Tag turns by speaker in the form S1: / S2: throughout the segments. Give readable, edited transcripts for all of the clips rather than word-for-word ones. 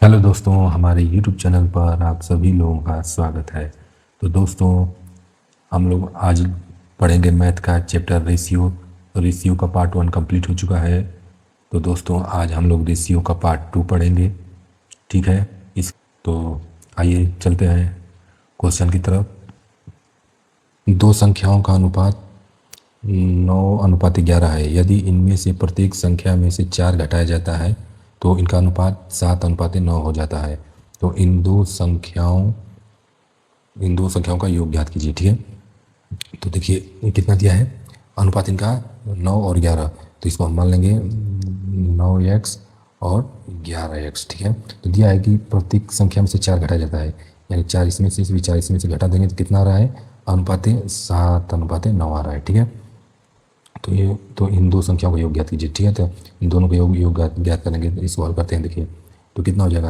S1: Hello दोस्तों, हमारे YouTube channel पर आप सभी लोगों का स्वागत है। तो दोस्तों, हम लोग आज पढ़ेंगे मैथ का चैप्टर रेशियो। तो रेशियो का पार्ट 1 कंप्लीट हो चुका है। तो दोस्तों, आज हम लोग रेशियो का पार्ट 2 पढ़ेंगे। ठीक है। इस तो आइए चलते हैं क्वेश्चन की तरफ। दो संख्याओं का अनुपात 9:11 है। यदि इनमें से प्रत्येक संख्या में से 4 घटाया जाता है तो इनका अनुपात 7:9 हो जाता है। तो इन दो संख्याओं का योग ज्ञात कीजिए। ठीक है। तो देखिए ये कितना दिया है अनुपात इनका 9 और 11। तो इसको हम मान लेंगे 9x और 11x। ठीक है। तो दिया है कि प्रत्येक संख्या में से 4 घटाया जाता है, यानी 4 इसमें से भी 4 इसमें से घटा देंगे तो कितना आ रहा है, अनुपात 7:9 आ रहा है। ठीक है। तो इन दो संख्याओं का योग ज्ञात कीजिए। ठीक है। तो इन दोनों का योग ज्ञात करेंगे तो इसको हल करते हैं। देखिए तो कितना हो जाएगा,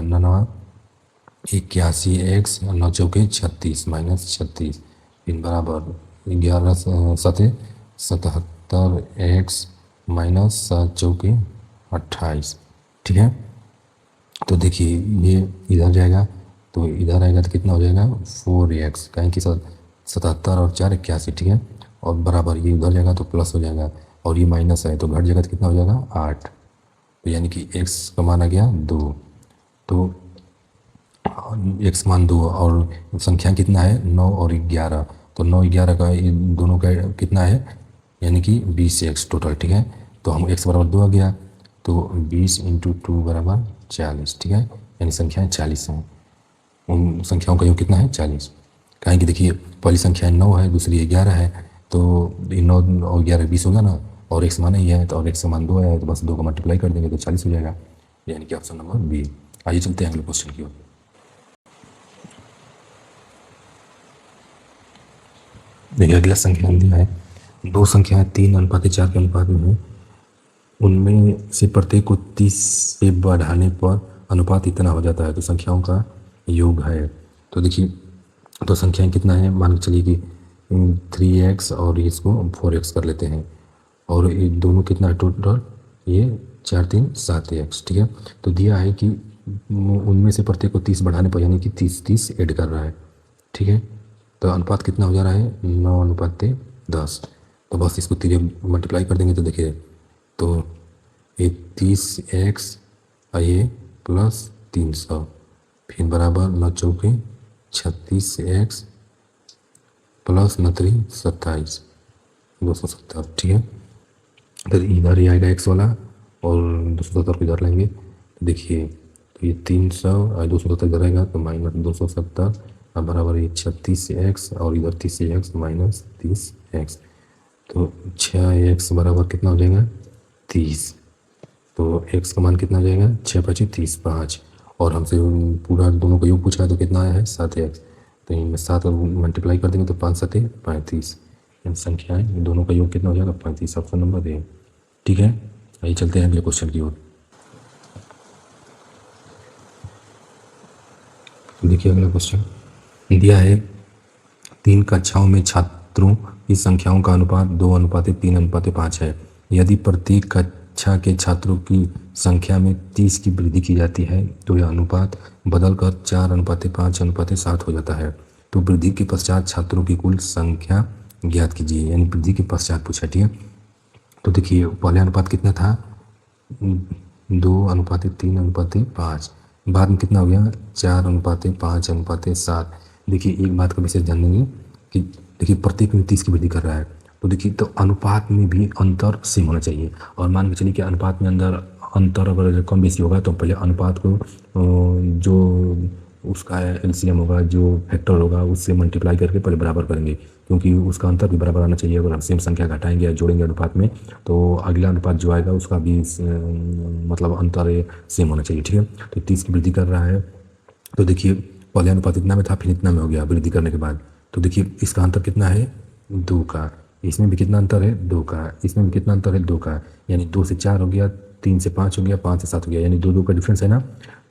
S1: 81x 9 चौके 36 माइनस 36 इन बराबर 11 7 77x माइनस 7 चौके 28। ठीक है। तो देखिए ये इधर जाएगा तो इधर आएगा तो कितना हो जाएगा 4x, कहें कि 77 और 4 81। ठीक है। और बराबर ये उधर जाएगा तो प्लस हो जाएगा और ये माइनस है तो घट जाएगा तो कितना हो जाएगा 8। तो यानी कि x का मान आ गया 2। तो x मान 2 और संख्या कितना है 9 और 11। तो 9 11 का ये दोनों का कितना है, यानी कि 20x टोटल। ठीक है। तो हम x बराबर 2 आ गया तो 20 × 2 बराबर 40। ठीक है। यानी संख्याएं 40 हैं। उन संख्याओं का योग कितना है 40। कहें कि देखिए पहली संख्या 9 है, दूसरी 11 है। तो 9 और 11 20 होगा ना, और x मान ही है तो और x मान 2 है तो बस 2 का मल्टीप्लाई कर देंगे तो 40 हो जाएगा, यानी कि ऑप्शन नंबर बी। आइए चलते हैं अगले क्वेश्चन की ओर। देखिए अगला संख्या दिया है, दो संख्याएं 3:4 के अनुपात में है। उनमें से प्रत्येक को 30 से बढ़ाने पर अनुपात इतना हो जाता है। तो संख्याओं का योग है। तो देखिए तो संख्याएं कितना है, मान के चलिए कि 3x और इसको 4x कर लेते हैं और ये दोनों कितना है टोटल, ये 4 3 7x। ठीक है। तो दिया है कि उनमें से प्रत्येक को 30 बढ़ाने पर, यानी कि 30 ऐड कर रहा है। ठीक है। तो अनुपात कितना हो जा रहा है 9:10। तो बस इसको 3 मल्टीप्लाई कर देंगे तो देखिए तो ये 30x और ये प्लस 300 फिर बराबर 9 चौके 36x प्लस 9 3 27 270। ठीक है। तो इधर ही आएगा x वाला और 270 को इधर लेंगे तो देखिए तो ये 300 और 270 इधर आएगा तो माइनस 270 और बराबर ये 36x और इधर 30x माइनस 30x। तो 6x बराबर कितना हो जाएगा 30। तो x का मान कितना हो जाएगा 6 5 30 5 और हमसे पूरा दोनों का योग पूछा है तो कितना आया है 7x। तो इनमें 7 और मल्टीप्लाई कर देंगे तो 5 7 35। इन संख्याएं दोनों का योग कितना हो जाएगा 35, ऑप्शन नंबर ए। ठीक है। आइए चलते हैं अगले क्वेश्चन की ओर। देखिए अगला क्वेश्चन दिया है, 3 कक्षाओं में छात्रों की संख्याओं का अनुपात 2:3:5 है। यदि प्रत्येक कक्षा के छात्रों की संख्या में 30 की वृद्धि की जाती है तो यह अनुपात बदलकर 4:5:7 हो जाता है। तो वृद्धि के पश्चात छात्रों की कुल संख्या ज्ञात कीजिए, यानी वृद्धि के पश्चात पूछा। ठीक है। तो देखिए पहले अनुपात कितना था 2:3:5, बाद में कितना हो गया 4:5:7। देखिए एक बात का विशेष ध्यान देंगे कि देखिए प्रत्येक में 30 की वृद्धि कर रहा है तो देखिए तो अनुपात में भी अंतर सेम होना चाहिए। और मान के चलिए कि अनुपात में अंतर अगर कम बेसी होगा तो पहले अनुपात को जो उसका एलसीएम होगा, जो फैक्टर होगा, उससे मल्टीप्लाई करके पहले बराबर करेंगे, क्योंकि उसका अंतर भी बराबर आना चाहिए। अगर हम सेम संख्या घटाएंगे या जोड़ेंगे अनुपात में तो अगला अनुपात जो आएगा उसका भी मतलब अंतर सेम होना चाहिए। ठीक है। तो 30 की वृद्धि कर रहा है तो देखिए पहले अनुपात इतना में था फिर इतना में हो गया वृद्धि करने के बाद। तो देखिए इसका अंतर कितना है 2 का, इसमें भी कितना अंतर है 2 का, इसमें भी कितना अंतर है 2 का, यानी 2 से 4 हो गया, 3 से 5 हो गया, 5 से 7 हो गया, यानी 2 का डिफरेंस है ना।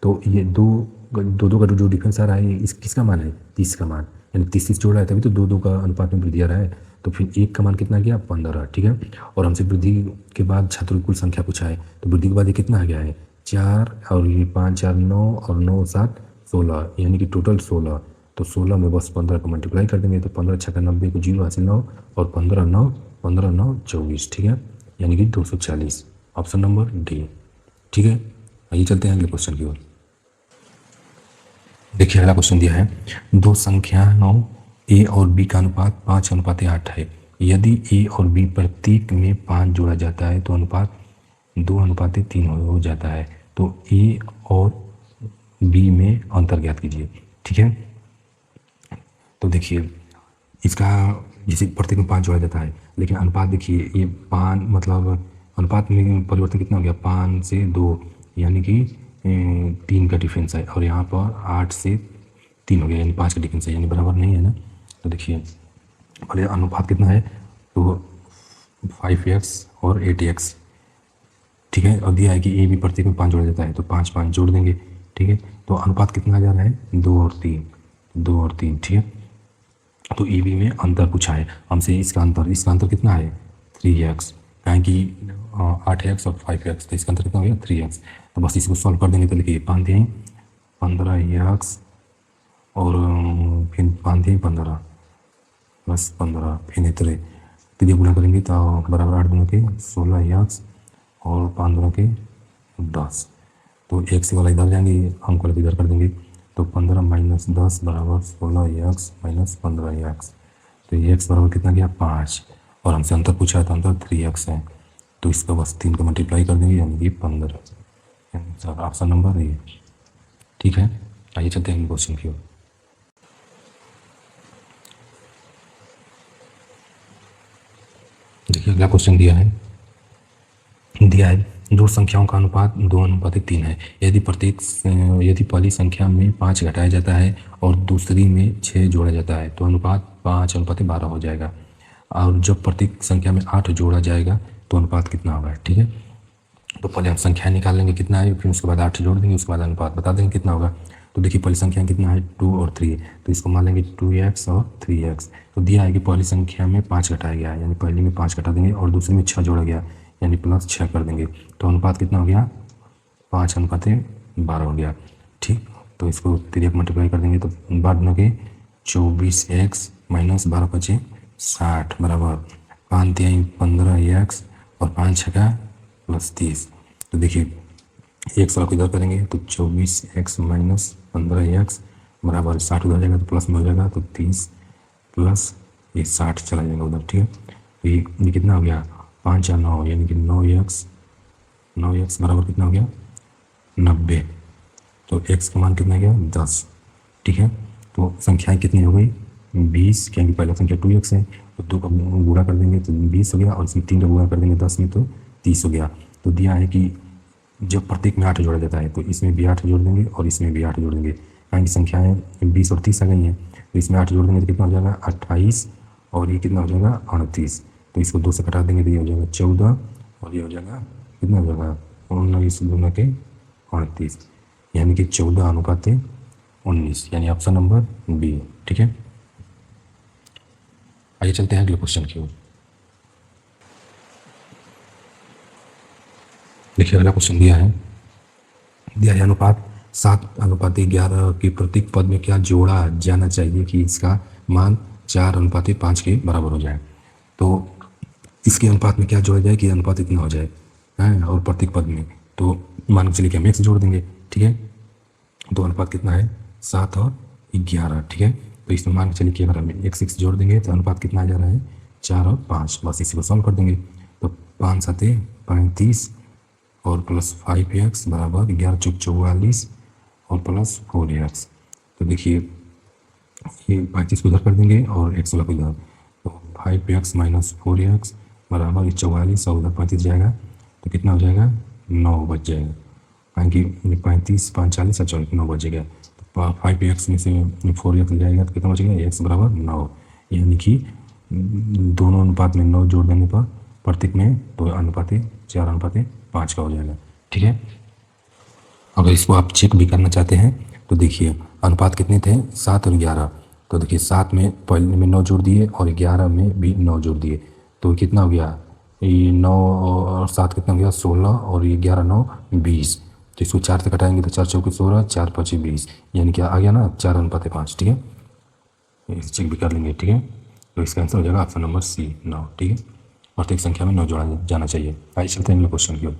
S1: तो ये दो का जो डिफरेंस आ रहा है इस किसका मान है 30 का मान, यानी 30 जोड़ रहा है तभी तो 2 का अनुपात में वृद्धि आ रहा है। तो फिर 1 का मान कितना गया 15। ठीक है। और हमसे वृद्धि के बाद छात्रों की कुल संख्या पूछा है तो वृद्धि के बाद ये कितना आ गया है 4 और ये 5 4 9 और 9 7 16, यानी कि टोटल 16। तो 16 में बस 15 को मल्टीप्लाई कर देंगे, तो 15 छक्का 90 को 0 हासिल 9 और 15 9 24, ठीक है, यानी कि 240। ऑप्शन नंबर डी, ठीक है। आइए चलते हैं अगले क्वेश्चन की ओर। देखिए अगला क्वेश्चन दिया है, दो संख्याओं ए और बी का अनुपात 5:8 है। यदि ए और बी प्रत्येक में 5 जोड़ा जाता है तो अनुपात 2:3 हो जाता है। तो ए और बी में अंतर ज्ञात कीजिए, ठीक है। तो देखिए इसका, जैसे प्रत्येक में 5 जोड़ा जाता है, लेकिन अनुपात देखिए ये 5 मतलब अनुपात में परिवर्तन कितना हो गया, 5 से 2, यानी कि 3 का डिफरेंस है, और यहाँ पर 8 से 3 हो गया, यानी 5 का डिफरेंस है, यानी बराबर नहीं है ना। तो देखिए और ये अनुपात कितना है, तो 5x और 8x, ठीक है। और दिया है कि ए भी प्रत्येक में 5 जोड़ा जाता है, तो 5 5 जोड़ देंगे, ठीक है। तो अनुपात कितना आ जा रहा है, 2 और 3, 2 और 3, ठीक है। तो ए बी में अंतर पूछा है हमसे, इसका अंतर कितना है, 3x, कहें कि 8x और 5x, तो इसका अंतर कितना हो गया, 3x। तो बस इसको सॉल्व कर देंगे, तो लिखिए 5 दिए 15x और फिर 5 दिए 15 प्लस 15 फिर इतने तीन गुना करेंगे तो बराबर 8 गुना के 16x और 5 गुना के 10। तो x वाला इधर जाएंगे, अंक वाला इधर कर देंगे, तो 15 माइनस 10 बराबर 16x माइनस 15x। तो ये x बराबर कितना गया, 5, और हमसे अंतर पूछा है तो अंतर 3x है, तो इसका बस 3 को मल्टीप्लाई कर देंगे, यानी कि 15। ऑप्शन नंबर ए, ठीक है। आइए चलते हैं क्वेश्चन की ओर। देखिए अगला क्वेश्चन दिया है दो संख्याओं का अनुपात 2:3 है। यदि पहली संख्या में 5 घटाया जाता है और दूसरी में 6 जोड़ा जाता है तो अनुपात 5:12 हो जाएगा। और जब प्रत्येक संख्या में 8 जोड़ा जाएगा तो अनुपात कितना होगा, ठीक है। तो पहले हम संख्या निकाल लेंगे कितना है, फिर उसके बाद 8 जोड़ देंगे, उसके बाद अनुपात बता देंगे कितना होगा। तो देखिए पहली संख्या कितना है, 2 और 3, तो इसको मान लेंगे 2x और 3x। तो दिया है कि पहली संख्या में 5 घटाया गया है, यानी पहली में 5 घटा देंगे और दूसरी में 6 जोड़ा गया, यानी प्लस 6 कर देंगे, तो अनुपात कितना हो गया, 5:12 हो गया, ठीक। तो इसको 3 मल्टीप्लाई कर देंगे, तो 12 के 24x माइनस 12 बचे 60 बराबर 5 3 15x और 5 6 प्लस 30। तो देखिए एक्स वाला को इधर करेंगे तो 24x माइनस 15x बराबर 60 उधर जाएगा तो प्लस में हो जाएगा, तो 30 प्लस ये 60 चला जाएगा उधर, ठीक है। तो ये कितना हो गया, 5 या 9, यानी कि 9x बराबर कितना हो गया, 90। तो x का मान कितना गया, 10, ठीक है। तो संख्याएं कितनी हो गई, 20, क्योंकि पहला संख्या 2x है, तो 2 का गुणा कर देंगे तो 20 हो गया, और इसमें 3 का गुणा कर देंगे 10 में तो 30 हो गया। तो दिया है कि जब प्रत्येक में 8 जोड़ा जाता है तो इसमें भी 8 जोड़ देंगे और इसमें भी 8 जोड़ देंगे, यानी संख्याएँ 20 और 30 आ गई हैं, तो इसमें 8 जोड़ देंगे तो कितना हो जाएगा, 28, और ये कितना हो जाएगा, 38। तो इसको 2 से घटा देंगे तो ये हो जाएगा 14, और ये हो जाएगा कितना हो जाएगा, 19 गुना के 38, यानी कि 14:19, यानी ऑप्शन नंबर बी, ठीक है। आइए चलते हैं अगले क्वेश्चन की ओर। देखिए अगला क्वेश्चन दिया है अनुपात 7:11 के प्रत्येक पद में क्या जोड़ा जाना चाहिए कि इसका मान 4:5 के बराबर हो जाए। तो इसके अनुपात में क्या जोड़ा जाए कि अनुपात इतना हो जाए, है, और प्रत्येक पद में तो मान के चलिए कि हम x जोड़ देंगे, ठीक है। तो अनुपात कितना है, 7 और 11, ठीक है। तो इसमें मान के चलिए कि अगर हम x जोड़ देंगे तो अनुपात कितना आ जा रहा है, 4 और 5, बस इसी को सॉल्व कर देंगे। तो 5 7 35 और प्लस 5x बराबर 11 चौक 44 और प्लस 4x। तो देखिए ये 35 को इधर कर देंगे और x वाला को इधर, तो 5x माइनस 4x बराबर 44 और उधर 35 जाएगा तो कितना हो जाएगा, 9 बच जाएगा, क्योंकि 35 45 और 44 9 बचेगा। तो 5x में से 4x जाएगा तो कितना बचेगा, x बराबर 9, यानी कि दोनों अनुपात में 9 जोड़ देने पर प्रत्येक में 2:4:5 का हो जाएगा, ठीक है। अगर इसको आप चेक भी करना चाहते हैं तो देखिए अनुपात कितने थे, 7 और 11। तो देखिए 7 में पहले में 9 जोड़ दिए और 11 में भी 9 जोड़ दिए, तो कितना हो गया, ये 9 और 7 कितना हो गया, 16, और ये 11 9 20। तो इसको 4 से घटाएंगे तो 4 चौके 16, 4 5 20, यानी कि आ गया ना 4:5, ठीक है। इसे चेक भी कर लेंगे, ठीक है। तो इसका आंसर हो जाएगा ऑप्शन नंबर सी, 9, ठीक है। प्रत्येक संख्या में 9 जोड़ा जाना चाहिए। आइए चलते हैं अगले क्वेश्चन की ओर।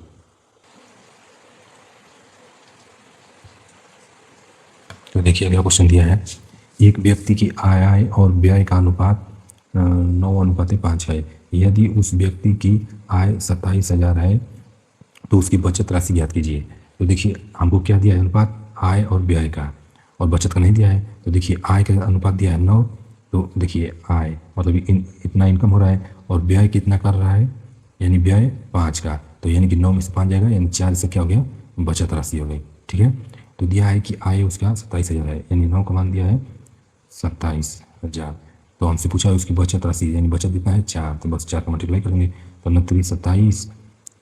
S1: तो देखिए अगला क्वेश्चन दिया है, एक व्यक्ति की आय और व्यय का अनुपात 9:5 है। यदि उस व्यक्ति की आय 27,000 है तो उसकी बचत राशि ज्ञात कीजिए। तो देखिए हमको क्या दिया है, अनुपात आय और व्यय का, और बचत का नहीं दिया है। तो देखिए आय का अनुपात दिया है 9, तो देखिए आय मतलब इतना इनकम हो रहा है, और व्यय कितना कर रहा है, यानी व्यय 5 का, तो यानी कि 9 में से 5 जाएगा, यानी 4 से क्या हो गया, बचत राशि हो गई, ठीक है। तो दिया है कि आय उसका 27,000 है, यानी 9 का मान दिया है 27,000। तो हमसे पूछा है उसकी बचत राशि, यानी बचत कितना है 4, तो बस 4 का मल्टीप्लाई करेंगे तो 29 27,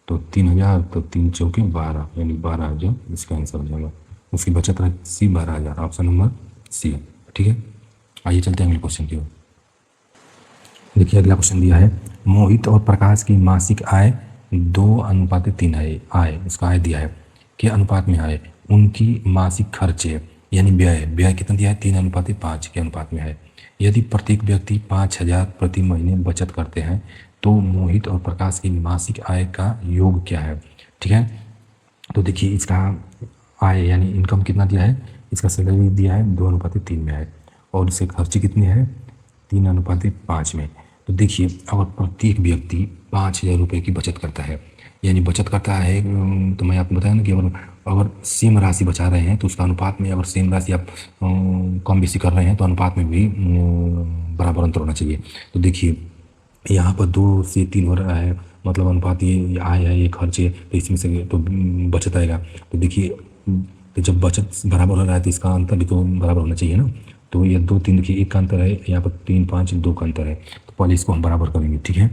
S1: तो 3,000, तो 3 चौके 12, यानी 12,000 इसका आंसर हो जाएगा। उसकी बचत राशि 12,000, ऑप्शन नंबर सी, ठीक है। आइए चलते हैं अगले क्वेश्चन की ओर। देखिए अगला क्वेश्चन दिया है, मोहित और प्रकाश की मासिक आय 2:3 है। आय उसका आय दिया है के अनुपात में है, उनकी मासिक खर्चे यानी व्यय, व्यय कितना दिया है 3:5 के अनुपात में है। यदि प्रत्येक व्यक्ति 5,000 प्रति महीने बचत करते हैं तो मोहित और प्रकाश की मासिक आय का योग क्या है, ठीक है। तो देखिए इसका आय यानी इनकम कितना दिया है, इसका सैलरी दिया है 2:3 में है, और इसके खर्चे कितने हैं 3:5 में। तो देखिए अगर प्रत्येक व्यक्ति 5,000 रुपये की बचत करता है, यानी बचत करता है, तो मैं आपको बताया ना कि अगर अगर सेम राशि बचा रहे हैं तो उसका अनुपात में, अगर सेम राशि आप कम बेसी कर रहे हैं तो अनुपात में भी बराबर अंतर होना चाहिए। तो देखिए यहाँ पर 2 से 3 हो रहा है, मतलब अनुपात ये आय है ये खर्च है, तो इसमें से तो बचत आएगा। तो देखिए तो जब बचत बराबर हो रहा है तो इसका अंतर भी तो बराबर होना चाहिए ना। तो ये 2 3 देखिए 1 का अंतर है, यहाँ पर 3 5 2 का अंतर है, तो पहले इसको हम बराबर करेंगे, ठीक है।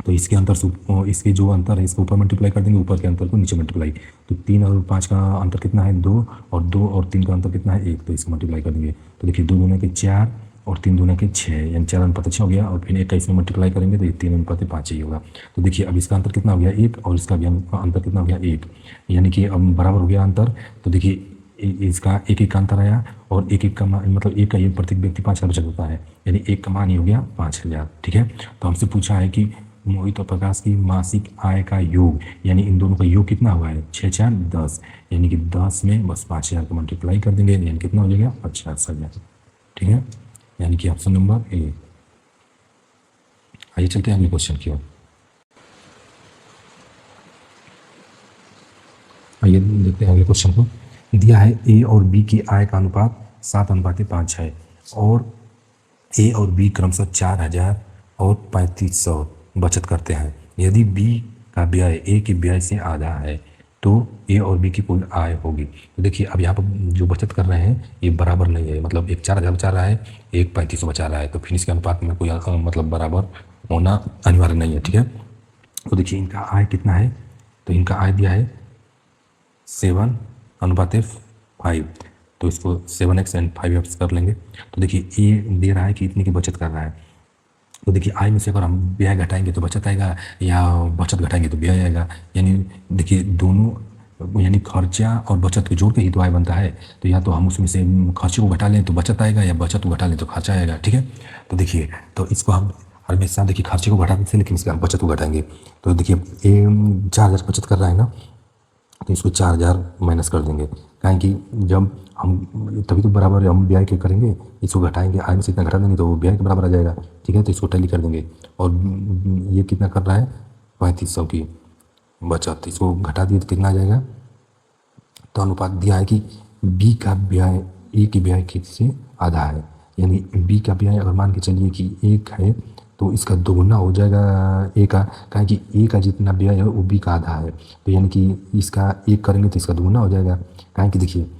S1: तो इसके अंतर से इसके जो अंतर है इसको ऊपर मल्टीप्लाई कर देंगे, ऊपर के अंतर को नीचे मल्टीप्लाई। तो 3 और 5 का अंतर कितना है 2, और 2 और 3 का अंतर कितना है 1, तो इसको मल्टीप्लाई कर देंगे। तो देखिए 2 दूने के 4 और 3 दूने के 6, यानी 4:6 हो गया, और फिर 1 का इसमें मल्टीप्लाई करेंगे तो ये 3:5 ही होगा। तो देखिए अब इसका अंतर कितना हो गया 1, और इसका भी अंतर कितना हो गया 1, यानी कि अब बराबर हो गया अंतर। तो देखिए इसका 1 का अंतर आया, और 1 का मान मतलब 1 का ये प्रत्येक व्यक्ति 5,000 बचत होता है, यानी 1 का मान ही हो गया 5,000, ठीक है। तो हमसे पूछा है कि मोहित और प्रकाश की मासिक आय का योग, यानी इन दोनों का योग कितना हुआ है 6 4 10, यानी कि 10 में बस 5,000 को मल्टीप्लाई कर देंगे, यानी कितना हो जाएगा 50,000, ठीक है, यानी कि ऑप्शन नंबर ए। आइए चलते हैं अगले क्वेश्चन की ओर। आइए देखते हैं अगले क्वेश्चन को। दिया है ए और बी की आय का अनुपात 7:5 है, और ए और बी क्रमशः 4,000 और 3,500 बचत करते हैं। यदि बी का व्यय ए के व्यय से आधा है तो ए और बी की कुल आय होगी। तो देखिए अब यहाँ पर जो बचत कर रहे हैं ये बराबर नहीं है, मतलब एक 4,000 बचा रहा है, एक 3,500 बचा रहा है, तो फिर इसके अनुपात में कोई मतलब बराबर होना अनिवार्य नहीं है, ठीक है। तो देखिए इनका आय कितना है, तो इनका आय दिया है 7:5, तो इसको 7x एंड 5x कर लेंगे। तो देखिए ए दे रहा है कि इतनी की बचत कर रहा है, तो देखिए आय में से अगर हम व्यय घटाएंगे तो बचत आएगा, या बचत घटाएंगे तो व्यय आएगा, यानी देखिए दोनों यानी खर्चा और बचत को जोड़ के ही तो आय बनता है। तो या तो हम उसमें से खर्चे को घटा लें तो बचत आएगा, या बचत को घटा लें तो खर्चा आएगा, ठीक है। तो देखिए तो इसको हम हमेशा देखिए खर्चे को घटाते थे, लेकिन इसका बचत को घटाएंगे। तो देखिए ए 4,000 बचत कर रहा है ना, तो इसको 4,000 माइनस कर देंगे, कहें कि जब हम तभी तो बराबर हम व्यय के करेंगे, इसको घटाएंगे, आय में से इतना घटा देंगे तो वो व्यय के बराबर आ जाएगा, ठीक है। तो इसको टैली कर देंगे, और ये कितना कर रहा है 3,500 की बचत, इसको घटा दिए तो कितना आ जाएगा। तो अनुपात दिया है कि बी का व्यय ए के व्यय के से आधा है, यानी बी का व्यय अगर मान के चलिए कि 1 है तो इसका दोगुना हो जाएगा ए का, कहें कि ए का जितना व्यय है वो बी का आधा है, तो यानी कि इसका 1 करेंगे तो इसका दोगुना हो जाएगा। कहें कि देखिए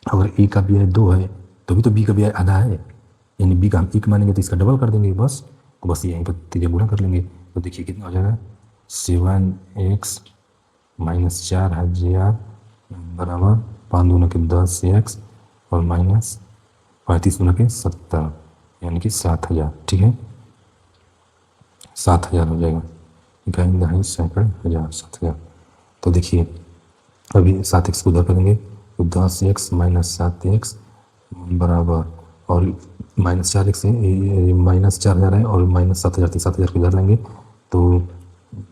S1: अगर ए का व्यय 2 है तो भी तो बी का व्यय आधा है, यानी बी का हम 1 मानेंगे तो इसका डबल कर देंगे, बस तो बस यहीं पर तीजे गुना कर लेंगे। तो देखिए कितना हो जाएगा 7x माइनस 4,000 बराबर 5 दूना के 10x और माइनस 35 दूना के 70, यानी कि 7,000, ठीक है। 7,000 हो जाएगा, इकाई दहाई सैकड़े हज़ार 7,000। तो देखिए अभी 7x को उधर करेंगे तो 10x माइनस 7x बराबर, और माइनस 4x है, माइनस 4000 है और माइनस 7000 थी, 7000 को इधर लेंगे तो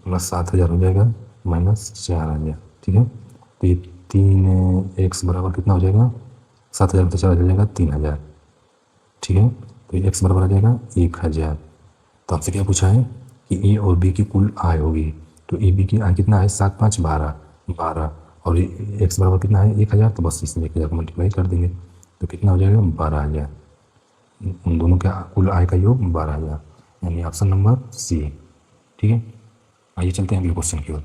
S1: प्लस 7000 हो जाएगा माइनस 4000। ठीक है, तो ये 3x बराबर कितना हो जाएगा, 7000 तो 4000 हो जाएगा 3000। ठीक है, तो ये x बराबर आ जाएगा 1000। तो आपसे क्या पूछा है कि ए और बी की कुल आय होगी, तो ए बी की आय कितना है, 7 5 12 12, और एक्स बराबर कितना है 1000, तो बस इसमें 1000 को मल्टीप्लाई कर देंगे तो कितना हो जाएगा 12000। उन दोनों का कुल आय का योग 12000, यानी ऑप्शन नंबर सी। ठीक है, आइए चलते हैं अगले क्वेश्चन की ओर।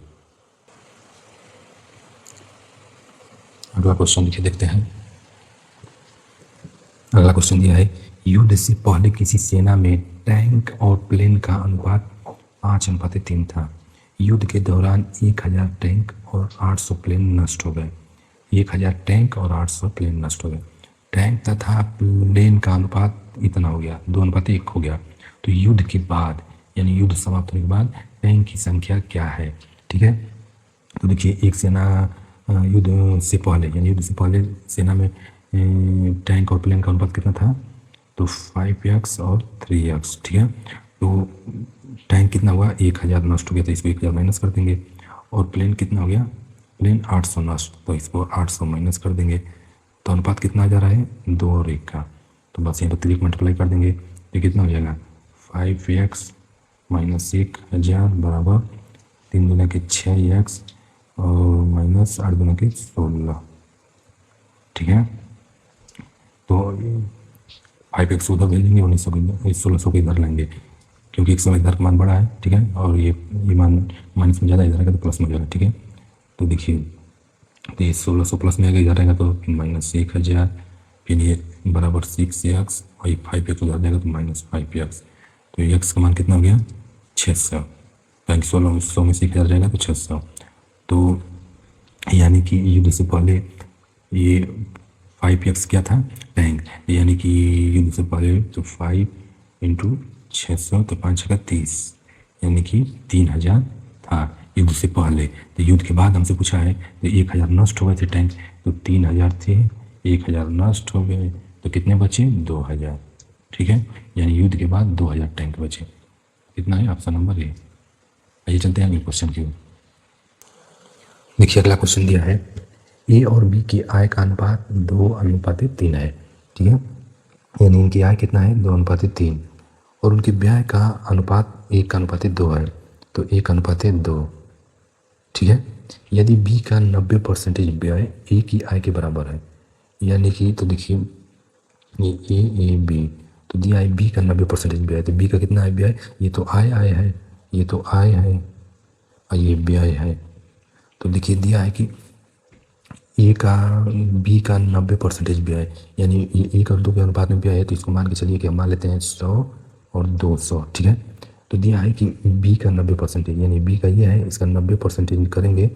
S1: अगला क्वेश्चन लिखे देखते हैं। अगला क्वेश्चन दिया है, युद्ध से पहले किसी सेना में टैंक और प्लेन का अनुपात 5:3 था। युद्ध के दौरान 1000 टैंक और 800 प्लेन नष्ट हो गए। 1000 टैंक और 800 प्लेन नष्ट हो गए। टैंक तथा प्लेन का अनुपात इतना हो गया, 2:1 हो गया। तो युद्ध के बाद यानी युद्ध समाप्त होने के बाद टैंक की संख्या क्या है। ठीक है, तो देखिए एक सेना युद्ध से पहले यानी युद्ध से पहले सेना में टैंक और प्लेन का अनुपात कितना था, तो 5x और 3x। ठीक है, तो टैंक कितना हुआ 1000 नष्ट हो गया, तो इसको 1000 माइनस कर देंगे, और प्लेन कितना हो गया, प्लेन 800 नष्ट, तो इसको 800 माइनस कर देंगे, तो अनुपात कितना आ जा रहा है 2 और 1 का। तो बस यहाँ पर 3 मल्टीप्लाई कर देंगे तो कितना हो जाएगा 5x माइनस 1000 बराबर 3 दूना के 6x और माइनस 8 दूना के 16। ठीक है, तो 5x उधर भेज देंगे और 1600 को इधर लेंगे क्योंकि 100 इधर का मान बड़ा है। ठीक है, और ये मान माइनस में ज़्यादा इधर आएगा तो प्लस में हो जाएगा। ठीक है, तो देखिए तो ये 1600 प्लस में आएगा, इधर आएगा तो फिर माइनस 1000, फिर ये बराबर 6x और ये 5x उधर जाएगा तो माइनस 5x। तो x का मान कितना हो गया 600, यानी 1600 में से 1000 जाएगा तो 600। तो यानी कि युद्ध से पहले ये 5x क्या था टैंक, यानी कि युद्ध से पहले तो 5 × 600 तो 5 का 30, यानी कि 3000 था युद्ध से पहले। तो युद्ध के बाद हमसे पूछा है तो 1000 नष्ट हो गए थे टैंक, तो 3000 थे, 1000 नष्ट हो गए तो कितने बचे 2000। ठीक है, यानी युद्ध के बाद 2000 टैंक बचे। कितना है ऑप्शन नंबर ए। आइए चलते हैं अगले क्वेश्चन की ओर। देखिए अगला क्वेश्चन दिया है, ए और बी की आय का अनुपात 2:3 है। ठीक है, यानी इनकी आय कितना है 2:3, और उनके व्यय का अनुपात 1:2 है, तो 1:2। ठीक है, यदि बी का 90% व्यय ए की आय के बराबर है, यानी कि तो देखिए ये ए बी, तो दिया है बी का 90% व्यय, तो बी का कितना है व्यय, ये तो आय है, ये तो आय है और ये व्यय है। तो देखिए दिया है कि ए का बी का 90% व्यय, यानी ये 1 और 2 के अनुपात में व्यय है, तो इसको मान के चलिए कि हम मान लेते हैं 100 और 200। ठीक है, तो दिया है कि बी का 90% यानी बी का ये है, इसका 90% करेंगे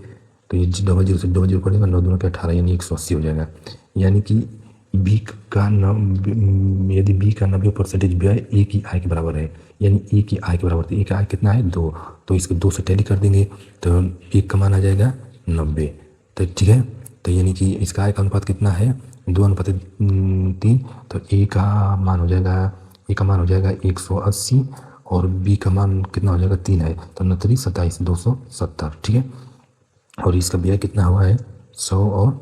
S1: तो ये 00 से 00 करेगा, 9 दूना के 18 यानी 180 हो जाएगा। यानी कि बी का यदि बी का 90% व्यय ए की आय के बराबर है, यानी ए की आय के बराबर, तो ए का आय कितना है 2, तो इसको 2 से टैली कर देंगे तो 1 का मान आ जाएगा 90। तो ठीक है, तो यानी कि इसका आय का अनुपात कितना है 2:3, तो ए का मान हो जाएगा, ए का मान हो जाएगा 180 और बी का मान कितना हो जाएगा 3 है, तो 29 27 270। ठीक है, और इसका व्यय कितना हुआ है 100 और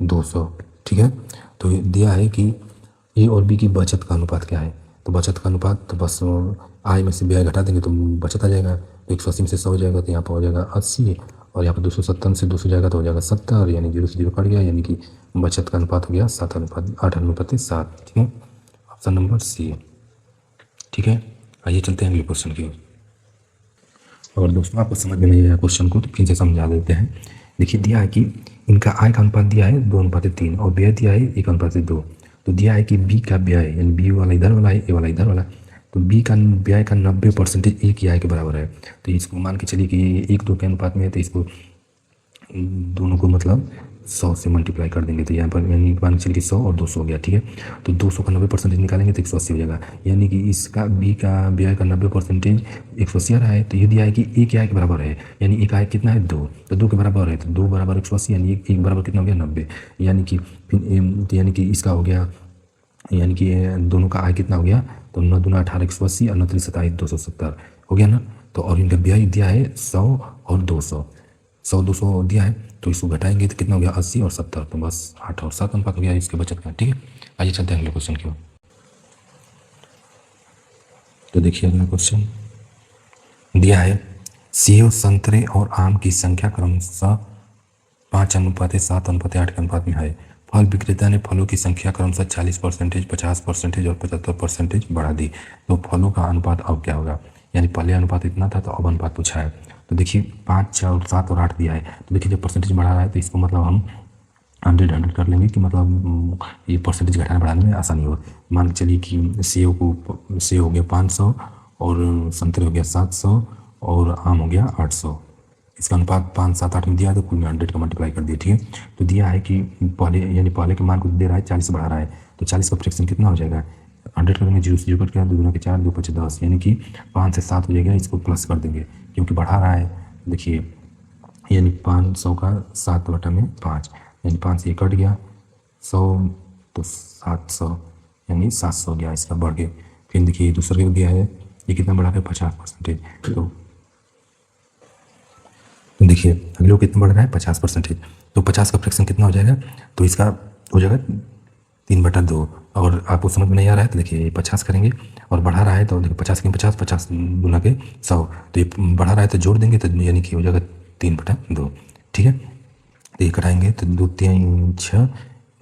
S1: 200। ठीक है, तो दिया है कि ए और बी की बचत का अनुपात क्या है, तो बचत का अनुपात तो बस आय में से व्यय घटा देंगे तो बचत आ जाएगा, तो 180 में से 100 हो जाएगा तो यहाँ पर हो जाएगा 80, और यहाँ पर 270 से 200 जाएगा तो हो जाएगा 70, यानी 0 से 0 कट गया, यानी कि बचत का अनुपात हो गया 8:7। ठीक है, ऑप्शन नंबर सी। ठीक है, आइए चलते हैं अगले क्वेश्चन की ओर। और दोस्तों आपको समझ में नहीं आया क्वेश्चन को तो फिर से समझा देते हैं। देखिए दिया है कि इनका आय का अनुपात दिया है 2:3 और व्यय दिया है 1:2। तो दिया है कि बी का व्यय यानी बी वाला इधर वाला है, ए वाला इधर वाला, तो बी का व्यय का 90% ए की आय के बराबर है, तो इसको मान के चलिए कि 1:2 के अनुपात में है, तो इसको दोनों को मतलब 100 से मल्टीप्लाई कर देंगे तो यहाँ पर यानी मान के चलिए 100 और 200 हो गया, ठीक है। तो 200 का 90% निकालेंगे तो 180 हो जाएगा, यानी कि इसका बी का व्यय का 90% 180 आ रहा है। तो ये दिया है कि ए क्या है के बराबर है, यानी ए का है कितना है 2, तो 2 के बराबर है, तो 2 बराबर 180, यानी एक बराबर कितना हो गया 90, यानी कि फिर यानी कि इसका हो गया, यानी कि दोनों का आय कितना हो गया, तो 9 दूना 18 180 और 9 3 27 270 हो गया ना। तो और इनका व्यय दिया है 100 और 200, 100 200 दिया है, तो इसको घटाएंगे तो कितना हो गया 80 और 70, तो बस 8 और 7 अनुपात हो गया इसके बचत का, ठीक है। आइए चलते हैं अगले क्वेश्चन की ओर। तो देखिए अगला क्वेश्चन दिया है सेब, संतरे और आम की संख्या क्रमशः 5:7:8 के अनुपात में है। फल विक्रेता ने फलों की संख्या क्रमशः 40%, 50% और 75% बढ़ा दी, तो फलों का अनुपात अब क्या होगा, यानी पहले अनुपात इतना था तो अब अनुपात पूछा है। तो देखिए 5, 6 और 7 और 8 दिया है, तो देखिए जब परसेंटेज बढ़ा रहा है तो इसको मतलब हम 100 कर लेंगे कि मतलब ये परसेंटेज घटाने बढ़ाने में आसानी हो। मान के चलिए कि सेब हो गया 500 और संतरे हो गया 700 और आम हो गया 800, इसका अनुपात 5, 7, 8 में दिया है, तो कुल में 100 का मल्टीप्लाई कर दिया, ठीक है। तो दिया है कि पहले के मान को दे रहा है 40 से बढ़ा रहा है, तो 40 का फ्रैक्शन कितना हो जाएगा, 100 करेंगे, 0 से 0 कट गया, 2 दूना के 4, 2 5 10, यानी कि 5 से 7 हो जाएगा, इसको प्लस कर देंगे क्योंकि बढ़ा रहा है। देखिए यानी 500 का 7/5, यानी 5 से 1 कट गया, 100 तो 700, यानी 700 गया, इसका बढ़ के। फिर देखिए दूसरा के दिया है, ये कितना बढ़ा है 50%, तो देखिए अगले को कितना बढ़ रहा है 50%, तो 50 का फ्रैक्शन कितना हो जाएगा, तो इसका हो जाएगा 3/2। और आपको समझ में नहीं आ रहा है तो देखिए 50 करेंगे और बढ़ा रहा है, तो देखिए 50 के 50, 50 गुना के 100, तो ये बढ़ा रहा है तो जोड़ देंगे तो यानी कि हो जाएगा 3/2, ठीक है। तो ये कटाएंगे तो 2 3 6,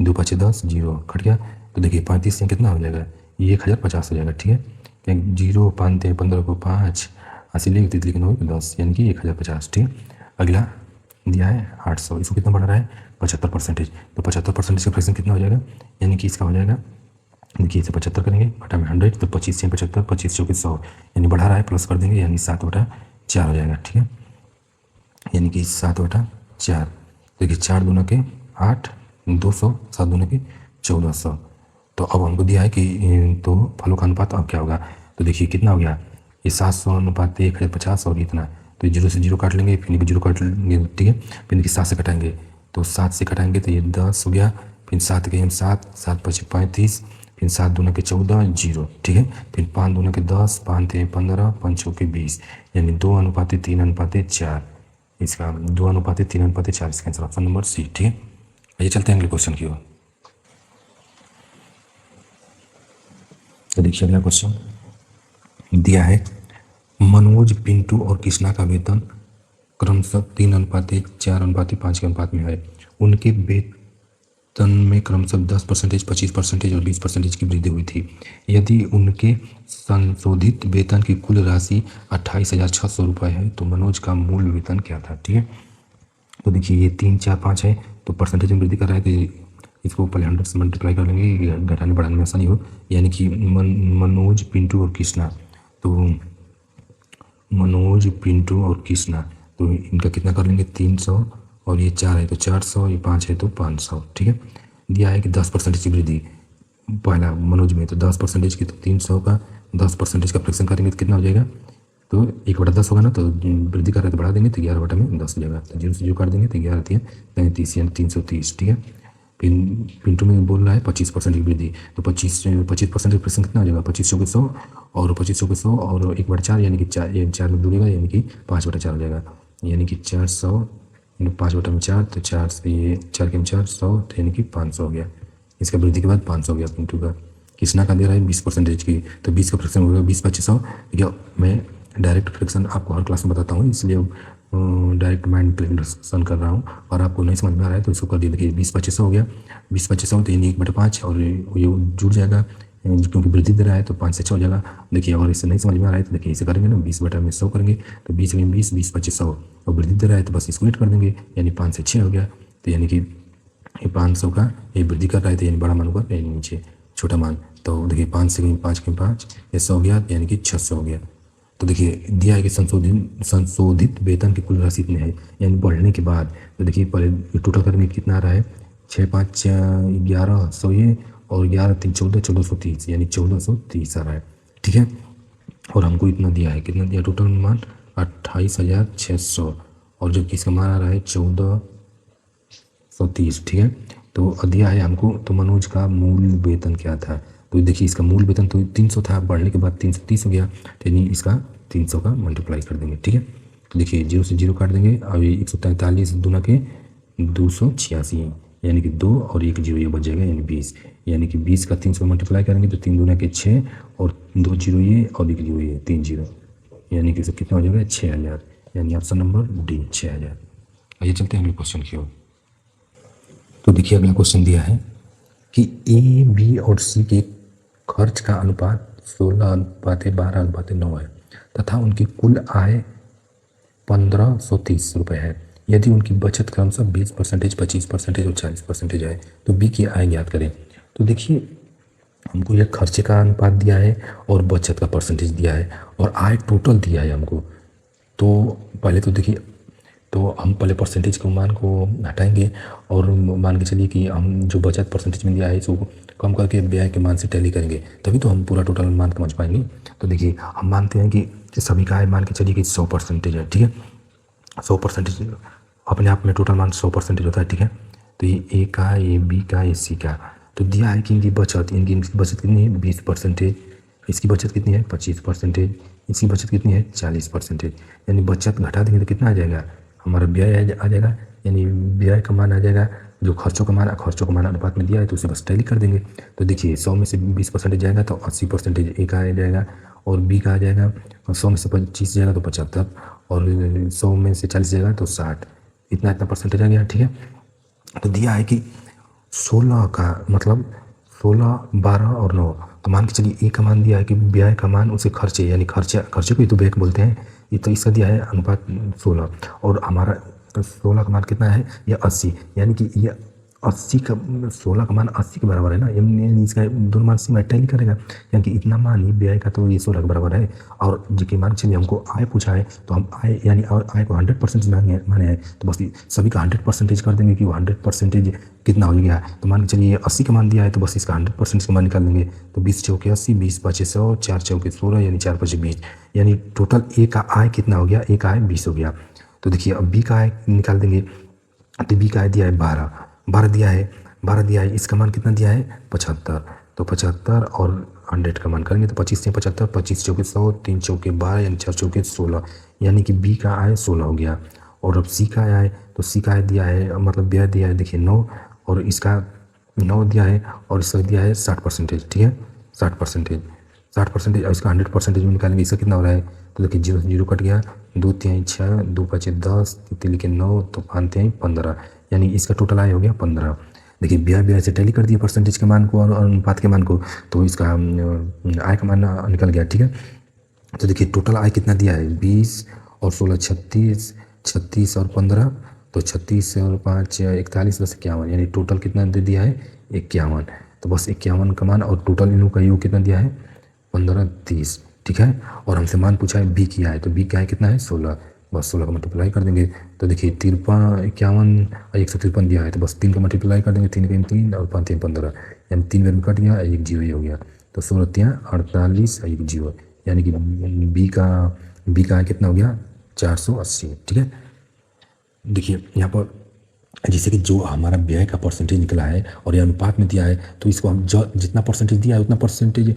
S1: 2 5 10, 0 कट गया, तो देखिए 35 से कितना हो जाएगा, ये 1050 हो जाएगा, ठीक है। 0 5 3 15 को 5 80 लेके लेकिन हो 10, यानी कि 1050, ठीक है। अगला दिया है 800, इसको कितना बढ़ा रहा है 75%, तो 75% का फ्रैक्शन कितना हो जाएगा, यानी कि इसका हो जाएगा, देखिए इसे 75 करेंगे बटा में 100, तो 25 से 75, 25 चौके 100, यानी बढ़ा रहा है प्लस कर देंगे, यानी 7/4 हो जाएगा, ठीक है, यानी कि 7/4। देखिए 4 दूना के 8, 200, 7 दूना के 1400। तो अब हमको दिया है कि तो फलों का अनुपात अब क्या होगा, तो देखिए कितना हो गया, ये 700 अनुपात 1050 और इतना, तो 0 से 0 काट लेंगे, फिर 0 काट लेंगे, ठीक है। फिर देखिए 7 से कटाएंगे, तो 7 से कटाएंगे तो ये 10 हो गया, फिर 7 के हम 7, 7 5 35, फिर 7 दूना के 14, 0, ठीक है। फिर 5 दूना के 10, 5 3 15, 5 6 के 20, यानी 2:3:4, इसका 2:3:4, इसका आंसर ऑप्शन नंबर सी, ठीक है। आइए चलते हैं अगले क्वेश्चन की ओर। तो देखिए अगला क्वेश्चन दिया है मनोज, पिंटू और कृष्णा का वेतन क्रमशः 3:4:5 के अनुपात में है। उनके वेतन में क्रमशः 10%, 25% और 20% की वृद्धि हुई थी। यदि उनके संशोधित वेतन की कुल राशि 28,600 रुपये है तो मनोज का मूल वेतन क्या था, ठीक है। तो देखिए ये 3 4 5 है, तो परसेंटेज में वृद्धि कर रहा है, तो इसको पहले 100 से मल्टीप्लाई कर लेंगे, घटाने बढ़ाने में आसानी हो, यानी कि मनोज, पिंटू और कृष्णा, तो मनोज, पिंटू और कृष्णा, तो इनका कितना कर लेंगे 300, और ये 4 है तो 400, ये 5 है तो 500, ठीक है। दिया है कि 10% की वृद्धि, पहला मनोज में तो 10% की, तो 300 का 10% का फ्रैक्शन करेंगे तो कितना हो जाएगा, तो 1/10 होगा ना, तो वृद्धि कर रहे तो बढ़ा देंगे तो 11/10 हो जाएगा, तो 0 से 0 काट देंगे तो 11 3 35, यानी 330, ठीक है। फिर पिंटू में बोल रहा है 25% की वृद्धि, तो 25% का फ्रैक्शन कितना हो जाएगा, 25 चौके 100 और 25 चौके 100 और 1/4, यानी कि 4 में जुड़ेगा, यानी कि 5/4 हो जाएगा, यानी कि 400 5/4, तो 4 से ये 4 के 4 100, तो यानी कि 500 हो गया, इसका वृद्धि के बाद 500 हो गया पिंटू का। कृष्णा का दे रहा है 20% की, तो 20 का फ्रैक्शन होगा 20 25 100, ठीक है। मैं डायरेक्ट फ्रैक्शन आपको हर क्लास में बताता हूँ, इसलिए डायरेक्ट माइंड प्रेडिक्शन कर रहा हूँ, और आपको नहीं समझ में आ रहा है तो इसको कर दिए। देखिए 20 25 हो गया, 20 25 तो यानी 1/5, और ये जुड़ जाएगा क्योंकि वृद्धि दे रहा है, तो 5 से 6 हो जाएगा। देखिए अगर इससे नहीं समझ में आ रहा है तो देखिए इसे करेंगे ना, 20/100 करेंगे तो 20 में 20, 20 25 100, और वृद्धि दे रहा है तो बस इसको एड कर देंगे, यानी 5 से 6 हो गया, तो यानी कि ये 500 का ये वृद्धि कर रहा है, तो यानी बड़ा मान होगा, नीचे छोटा मान, तो देखिए 5 से 5 के 5, ये 100 हो गया, यानी कि 600 हो गया, तो देखिए दिया है कि संशोधित संशोधित वेतन की कुल राशि कितनी है, यानी बढ़ने के बाद। तो देखिए पहले टोटल करेंगे कितना आ रहा है, 6×5 = 1100 ये, और 11×3 = 14, 1430, यानी 1430 आ रहा है। ठीक है, और हमको इतना दिया है, कितना दिया टोटल मान 28,600, और जबकि इसका मान आ रहा है 1430। ठीक है, तो दिया है हमको तो मनोज का मूल वेतन क्या था। तो देखिए इसका मूल वेतन तो 300 था, बढ़ने के बाद 330 हो गया, तो यानी इसका 300 का मल्टीप्लाई कर देंगे। ठीक है, तो देखिए 0 से 0 काट देंगे, और ये 143 दूना के 286, यानी कि 2 और 1 जीरो ये बच जाएगा, यानी 20, यानी कि 20 का 300 मल्टीप्लाई करेंगे तो 3 दूना के 6, और 2 जीरो ये और 1 जीरो ये 3 जीरो, यानी कि कितना हो जाएगा 6000, यानी ऑप्शन नंबर डी 6000। आइए चलते हैं अगले क्वेश्चन की ओर। तो देखिए अगला क्वेश्चन दिया है कि ए बी और सी के खर्च का अनुपात 16:12:9 है तथा उनकी कुल आय 1530 रुपये है। यदि उनकी बचत क्रमशः 20%, 25% और 40% है, तो बी की आय ज्ञात करें। तो देखिए हमको यह खर्चे का अनुपात दिया है और बचत का परसेंटेज दिया है और आय टोटल दिया है हमको। तो पहले तो देखिए, तो हम पहले परसेंटेज को मान को हटाएंगे और मान के चलिए कि हम जो बचत परसेंटेज में दिया है इसको कम करके व्यय के मान से टैली करेंगे, तभी तो हम पूरा टोटल मान समझ पाएंगे। तो देखिए हम मानते हैं कि सभी का आय मान के चलिए कि 100% है। ठीक है, 100% अपने आप में टोटल मान 100% होता है। ठीक है, तो ये ए का, ये बी का, ये सी का। तो दिया है कि इनकी बचत कितनी है 20%, इसकी बचत कितनी है 25%, इसकी बचत कितनी है 40%, यानी बचत घटा देंगे तो कितना आ जाएगा हमारा व्यय आ जाएगा, यानी व्यय का मान आ जाएगा जो खर्चों का मान अनुपात में दिया है, तो उसे बस टैली कर देंगे। तो देखिए 100 में से 20% जाएगा तो 80% ए का आ जाएगा, और बी का आ जाएगा, और 100 में से 25 जाएगा तो 75, और 100 में से 40 जाएगा तो 60, इतना परसेंटेज आ गया। ठीक है, तो दिया है कि 16 का मतलब 16, 12 और 9, तो मान के चलिए ए का मान दिया है कि व्यय का मान उसे खर्चे, यानी खर्चे को ही तो व्यय बोलते हैं, ये तो इसका दिया है अनुपात 16, और हमारा 16 का मान कितना है ये 80, यानी कि ये 80 का 16 का मान 80 के बराबर है ना, यानी इसका दोनों मान से मैं टैली करेगा, यानी कि इतना मान ही व्यय का तो ये 16 के बराबर है। और जी मान चलिए हमको आय पूछा है, तो हम आय यानी और आय को 100% माने हैं, तो बस सभी का 100% कर देंगे कि वो 100% कितना हो गया। तो मान के चलिए 80 का मान दिया है, तो बस इसका 100% का मान निकाल देंगे, तो 20 चौके 80, 20 पाँचे 100, 4 चौके 16, यानी 4 पाँचे 20, यानी टोटल ए का आय कितना हो गया, ए का आय 20 हो गया। तो देखिए अब बी का आय निकाल देंगे, तो बी का आय दिया है 12 दिया है, इसका मान कितना दिया है 75, तो 75 और 100 का मान करेंगे तो 25 से 75, 25 चौके 100, 3 चौके 12, यानी 4 चौके 16, यानी कि बी का आय 16 हो गया। और अब सी का आय, तो सी का आय दिया है मतलब व्यय दिया है देखिए 9, और इसका 9 दिया है, और इसका दिया है 60%। ठीक है, 60%, और इसका 100% में निकालेंगे, इसका कितना हो रहा है, तो देखिए 0 से 0 कट गया, 2 3 6, 2 5 10, 3 लिखे 9, तो 5 3 15, यानी इसका टोटल आय हो गया 15। देखिए व्यय से टैली कर दिया परसेंटेज के मान को और अनुपात के मान को, तो इसका आय का मान निकल गया। ठीक है, तो देखिए टोटल आय कितना दिया है 20 और 16 36, 36 और 15, तो 36 और 5 41 + 51, यानी टोटल कितना दे दिया है 51। तो बस 51 का मान और टोटल इन लोग का योग कितना दिया है 1530। ठीक है, और हमसे मान पूछा है बी की आय, तो बी की आय कितना है 16, बस 16 का मल्टीप्लाई कर देंगे, तो देखिए 53 51 153 दिया है, तो बस 3 का मल्टीप्लाई कर देंगे, 3 3 और 5 3 15, यानी 3 बार में कट गया, 1 जीरो ये हो गया, तो 16 3 48, 1 जीरो, यानी कि बी का आय कितना हो गया 480। ठीक है, देखिए यहाँ पर जैसे कि जो हमारा व्यय का परसेंटेज निकला है और ये अनुपात में दिया है, तो इसको हम जो जितना परसेंटेज दिया है उतना परसेंटेज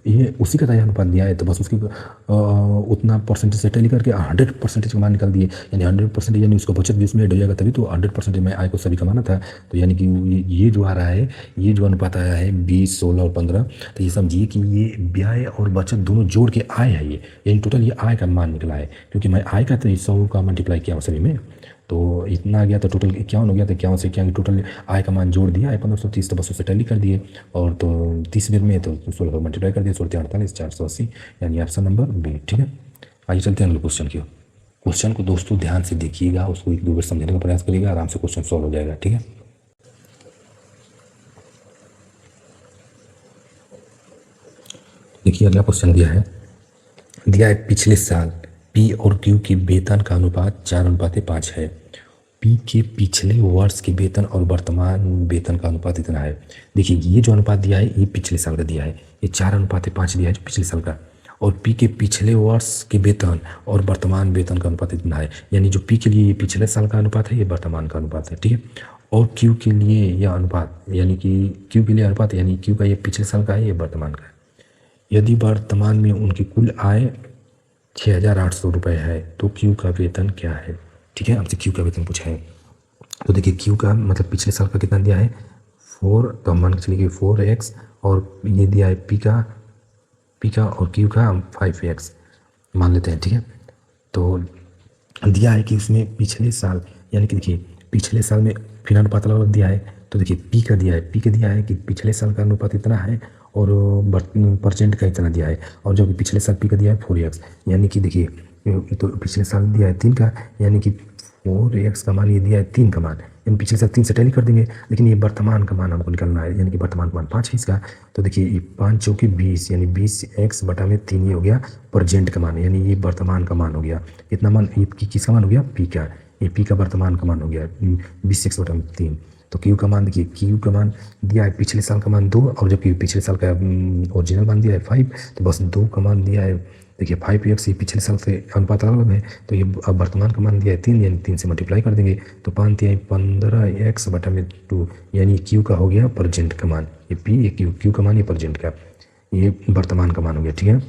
S1: ये उसी का तय अनुपात दिया है, तो बस उसकी उतना परसेंटेज से टैली करके 100% का मान निकाल दिए, यानी 100%, यानी उसका बचत भी उसमें ऐड हो जाएगा, तभी तो 100% में आय को सभी कमाना था। तो यानी कि ये जो आ रहा है, ये जो अनुपात आया है 20 16 और 15, तो ये समझिए कि ये व्यय और बचत दोनों जोड़ के आय है, ये यानी टोटल ये आय का मान निकला है, क्योंकि मैं आय का तो 100 का मल्टीप्लाई किया सभी में, तो इतना आ गया, तो टोटल 51 हो गया, तो 51 से 51 टोटल आय का मान जोड़ दिया है 1530, तो बस उसे टैली कर दिए, और तो 30 बेर में तो 16 को मल्टीप्लाई कर दिया, 16 48 480, यानी ऑप्शन नंबर बी। ठीक है, आइए चलते हैं अगले क्वेश्चन की। क्वेश्चन को दोस्तों ध्यान से देखिएगा, उसको 1 2 बार समझने का प्रयास करिएगा, आराम से क्वेश्चन सॉल्व हो जाएगा। ठीक है, देखिए अगला क्वेश्चन दिया दिया है पिछले साल पी और क्यू के वेतन का अनुपात 4:5 है। पी के पिछले वर्ष के वेतन और वर्तमान वेतन का अनुपात इतना है। देखिए ये जो अनुपात दिया है ये पिछले साल का दिया है, ये 4:5 दिया है जो पिछले साल का, और पी के पिछले वर्ष के वेतन और वर्तमान वेतन का अनुपात इतना है। यानी जो पी के लिए ये पिछले साल का अनुपात है, ये वर्तमान का अनुपात है, ठीक है। और क्यू के लिए यह अनुपात यानी कि क्यू के लिए अनुपात यानी क्यू का ये पिछले साल का है, ये वर्तमान का है। यदि वर्तमान में उनकी कुल आय 6,800 रुपये है तो क्यू का वेतन क्या है, ठीक है। हमसे क्यू का वेतन पूछा है तो देखिए क्यू का मतलब पिछले साल का कितना दिया है 4, तो हम मान के चलिए 4x, और ये दिया है पी का और क्यू का हम 5x मान लेते हैं, ठीक है। तो दिया है कि उसमें पिछले साल यानी कि देखिए पिछले साल में फिर अनुपात अलग अलग दिया है, तो देखिए पी का दिया है कि पिछले साल का अनुपात इतना है और परसेंट का इतना दिया है, और जो कि पिछले साल पी का दिया है 4x, यानी कि देखिए तो पिछले साल दिया है 3 का, यानी कि 4x का मान ये दिया है 3 का मान, यानी पिछले साल 3 से टैली कर देंगे, लेकिन ये वर्तमान का मान हमको निकालना है, यानी कि वर्तमान का मान 5 है इसका। तो देखिए ये 5 चौके 20 यानी 20x/3 ये हो गया प्रेजेंट का मान, यानी ये वर्तमान का मान हो गया। इतना मान ये किसका मान हो गया पी का, ये पी का वर्तमान का मान हो गया 20x/3। तो क्यू का मान देखिए क्यू का मान दिया है पिछले साल का मान 2, और जबकि पिछले साल का ओरिजिनल मान दिया है 5, तो बस 2 का मान दिया है। देखिए 5x ये पिछले साल से अनुपात अलग अलग है, तो ये अब वर्तमान का मान दिया है 3, यानी 3 से मल्टीप्लाई कर देंगे तो 15x/2, यानी क्यू का हो गया प्रेजेंट का मान, ये पी ये क्यू का मान ये प्रेजेंट का, ये वर्तमान का मान हो गया, ठीक है।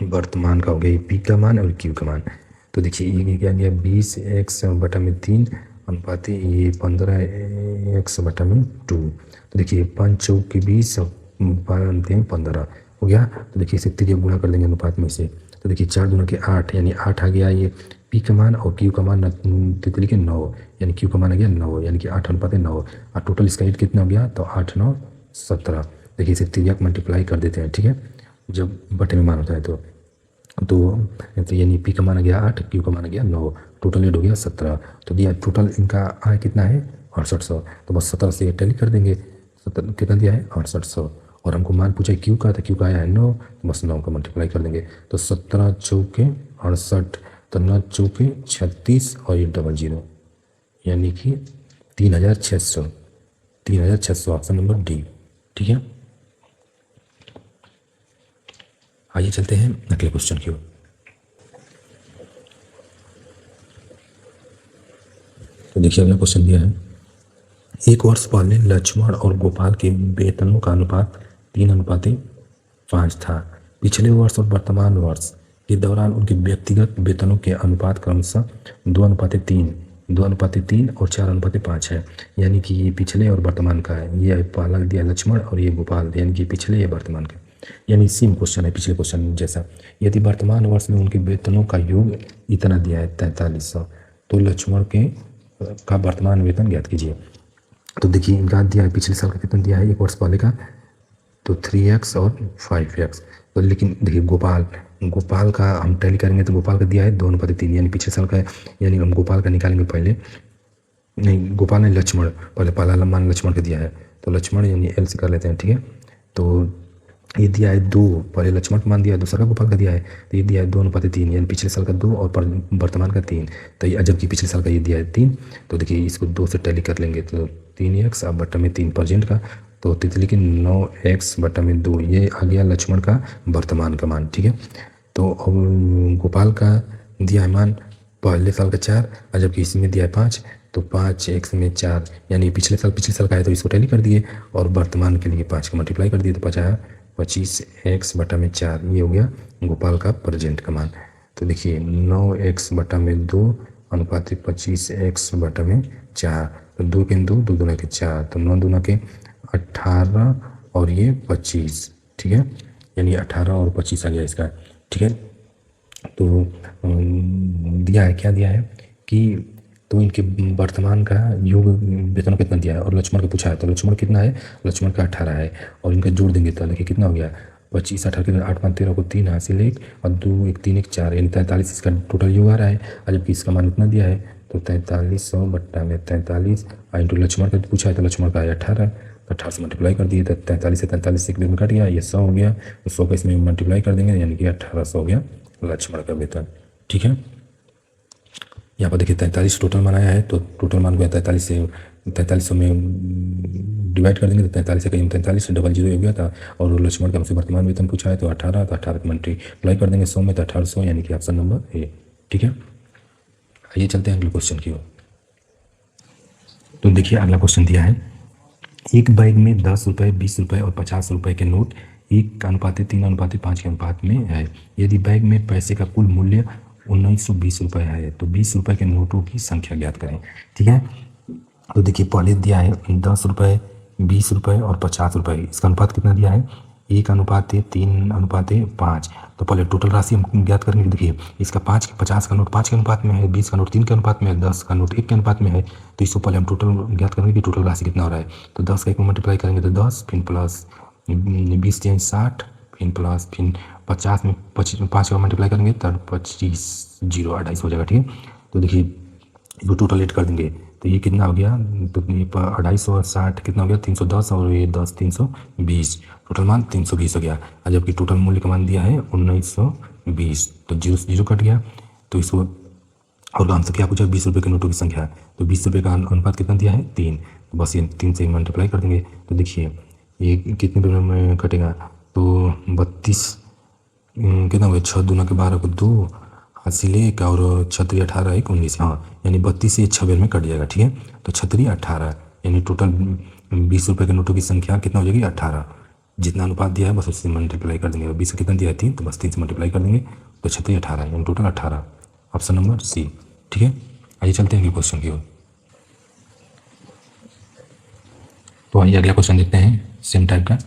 S1: वर्तमान का हो गया ये पी का मान और क्यू का मान। तो देखिए ये क्या गया 20x/3 अनुपात ये 15x/2। तो देखिए 5 चौके 20 15 हो गया। तो देखिए इसे तिर्यक गुणा कर देंगे अनुपात में से, तो देखिए 4 दूना के 8 यानी 8 आ गया ये पी का मान, और क्यू का मान तितली के 9 यानी क्यू का मान आ गया 9, यानी कि 8:9, और टोटल इसका रेट कितना हो गया तो 8 9 17। देखिए इसे तिर्यक मल्टीप्लाई कर देते हैं, ठीक है, जब बटे में मान होता है तो यानी पी का मान आ गया 8, क्यू का मान आ गया 9, टोटल रेट हो गया 17। तो दिया टोटल इनका आय कितना है 6800, तो बस 17 से टैली कर देंगे, 17 कितना दिया है 6800, और हमको मान पूछा क्यू का, तो क्यू का आया है 9, तो बस 9 का मल्टीप्लाई कर देंगे, तो 17 चौके 68, तो 9 चौके 36 और ये 00, यानी कि 3600 ऑप्शन नंबर डी, ठीक है। आइए चलते हैं अगले क्वेश्चन की ओर। तो देखिए अगला क्वेश्चन दिया है, एक वर्ष पहले लक्ष्मण और गोपाल के वेतनों का अनुपात 3:5 था। पिछले वर्ष और वर्तमान वर्ष के दौरान उनके व्यक्तिगत वेतनों के अनुपात क्रमशः 2:3 और 4:5 है, यानी कि ये पिछले और वर्तमान का है। ये पहला दिया लक्ष्मण और ये गोपाल, यानी कि पिछले या वर्तमान का, यानी सेम क्वेश्चन है पिछले क्वेश्चन जैसा। यदि वर्तमान वर्ष में उनके वेतनों का योग इतना दिया है 4300, तो लक्ष्मण के का वर्तमान वेतन ज्ञात कीजिए। तो देखिए इनका दिया है पिछले साल का कितना दिया है एक वर्ष पहले का, तो 3x और 5x। तो लेकिन देखिए गोपाल का हम टैली करेंगे तो गोपाल का दिया है 2:3, यानी पिछले साल का है, यानी हम गोपाल का निकालेंगे पहले, नहीं गोपाल ने लक्ष्मण पहला मान लक्ष्मण का दिया है, तो लक्ष्मण यानी एल से कर लेते हैं, ठीक है। तो ये दिया है 2, पहले लक्ष्मण का मान दिया है, दूसरा का गोपाल का दिया है, तो ये दिया है 2:3, यानी पिछले साल का 2 और वर्तमान का 3, तो ये जबकि पिछले साल का ये दिया है 3। तो देखिए इसको 2 से टैली कर लेंगे तो 3x/3 प्रेजेंट का, तो तितली के 9x/2 ये आ गया लक्ष्मण का वर्तमान का मान, ठीक है। तो गोपाल का दिया है मान पहले साल का 4, और जबकि इसमें दिया है 5, तो 5x में 4, यानी पिछले साल का है, तो इसको टैली कर दिए और वर्तमान के लिए 5 का मल्टीप्लाई कर दिए, तो 25x/4 ये हो गया गोपाल का प्रेजेंट का मान। तो देखिए 9x/2 अनुपात 25x/4, तो 2 के 2 2 दूना के 4, तो 9 दूना के 18 और ये 25, ठीक है, यानी 18 और 25 आ गया इसका, ठीक है। तो दिया है क्या दिया है कि तो इनके वर्तमान का योग वेतन कितना दिया है, और लक्ष्मण का पूछा है, तो लक्ष्मण कितना है, लक्ष्मण का 18 है, और इनका जोड़ देंगे तो देखिए कितना हो गया 25 18 के 8 5 13 को 3 हासिल 1 और 2 1 3 1 4, यानी 43 इसका टोटल योग आ रहा है, और जबकि इसका मान इतना दिया है तो 4300/43 इंटू लक्ष्मण का पूछा है, तो लक्ष्मण का है 18, तो 18 से मल्टीप्लाई कर दिए, तो 43 से 43 एक में कट गया, ये 100 हो गया, तो 100 का इसमें मल्टीप्लाई कर देंगे, यानी कि 1800 हो गया लक्ष्मण का वेतन। ठीक है, यहाँ पर देखिए 43 टोटल मान आया है, तो टोटल मान को 4300 में डिवाइड कर देंगे, तो 43 से कहीं 43 डबल जीरो हो गया था, और लक्ष्मण का हमसे वर्तमान वेतन पूछा है तो 18, तो 18 मल्टीप्लाई कर देंगे 100 में, तो 1800, यानी कि ऑप्शन नंबर ए। ठीक है, आइए चलते हैं अगले क्वेश्चन की ओर। तो देखिए अगला क्वेश्चन दिया है, एक बैग में 10 रुपये, 20 रुपये और 50 रुपये के नोट 1:3:5 के अनुपात में है। यदि बैग में पैसे का कुल मूल्य 1920 रुपये है तो 20 रुपये के नोटों की संख्या ज्ञात करें। ठीक है, तो देखिए पहले दिया है 10 रुपये, 20 रुपये और 50 रुपये, इसका अनुपात कितना दिया है 1:3:5। तो पहले टोटल राशि हम ज्ञात करेंगे। देखिए इसका 50 का नोट 5 के अनुपात में है, 20 का नोट 3 के अनुपात में है, 10 का नोट 1 के अनुपात में है, तो इसको पहले हम टोटल ज्ञात करेंगे कि टोटल राशि कितना हो रहा है। तो 10 का 1 में मल्टीप्लाई करेंगे तो 10, फिर प्लस 20 चेंज 60, फिर प्लस फिर 50 में 5 का मल्टीप्लाई करेंगे तो 25 जीरो 28 हो जाएगा। ठीक है, तो देखिए इसको टोटल एड कर देंगे तो ये कितना हो गया, तो ये 250 और 60 कितना हो गया 310, और ये 10 320, टोटल मान 320 हो गया। और जबकि टोटल मूल्य का मान दिया है 1920, तो जीरो से जीरो कट गया। तो इसको और हमसे क्या पूछा 20 रुपये के नोटों की संख्या, तो 20 रुपये का अनुपात कितना दिया है 3, तो बस ये 3 से मल्टीप्लाई कर देंगे। तो देखिए ये कितने रुपये में कटेगा, तो 32 कितना हुआ 6 दूना के 12 को 2 हासिल 1 और 6 18 1 19, हाँ यानी 32 से 6 में कट जाएगा। ठीक है, तो 6 18 यानी टोटल 20 रुपये के नोटों की संख्या कितना हो जाएगी 18, जितना अनुपात दिया है बस उससे मल्टीप्लाई कर देंगे। 20 कितना दिया है 3, तो बस 3 से मल्टीप्लाई कर देंगे, तो 6 18 यानी टोटल 18, ऑप्शन नंबर सी। ठीक है, आइए चलते हैं क्वेश्चन की ओर। तो आइए अगला क्वेश्चन देखते हैं, सेम टाइप का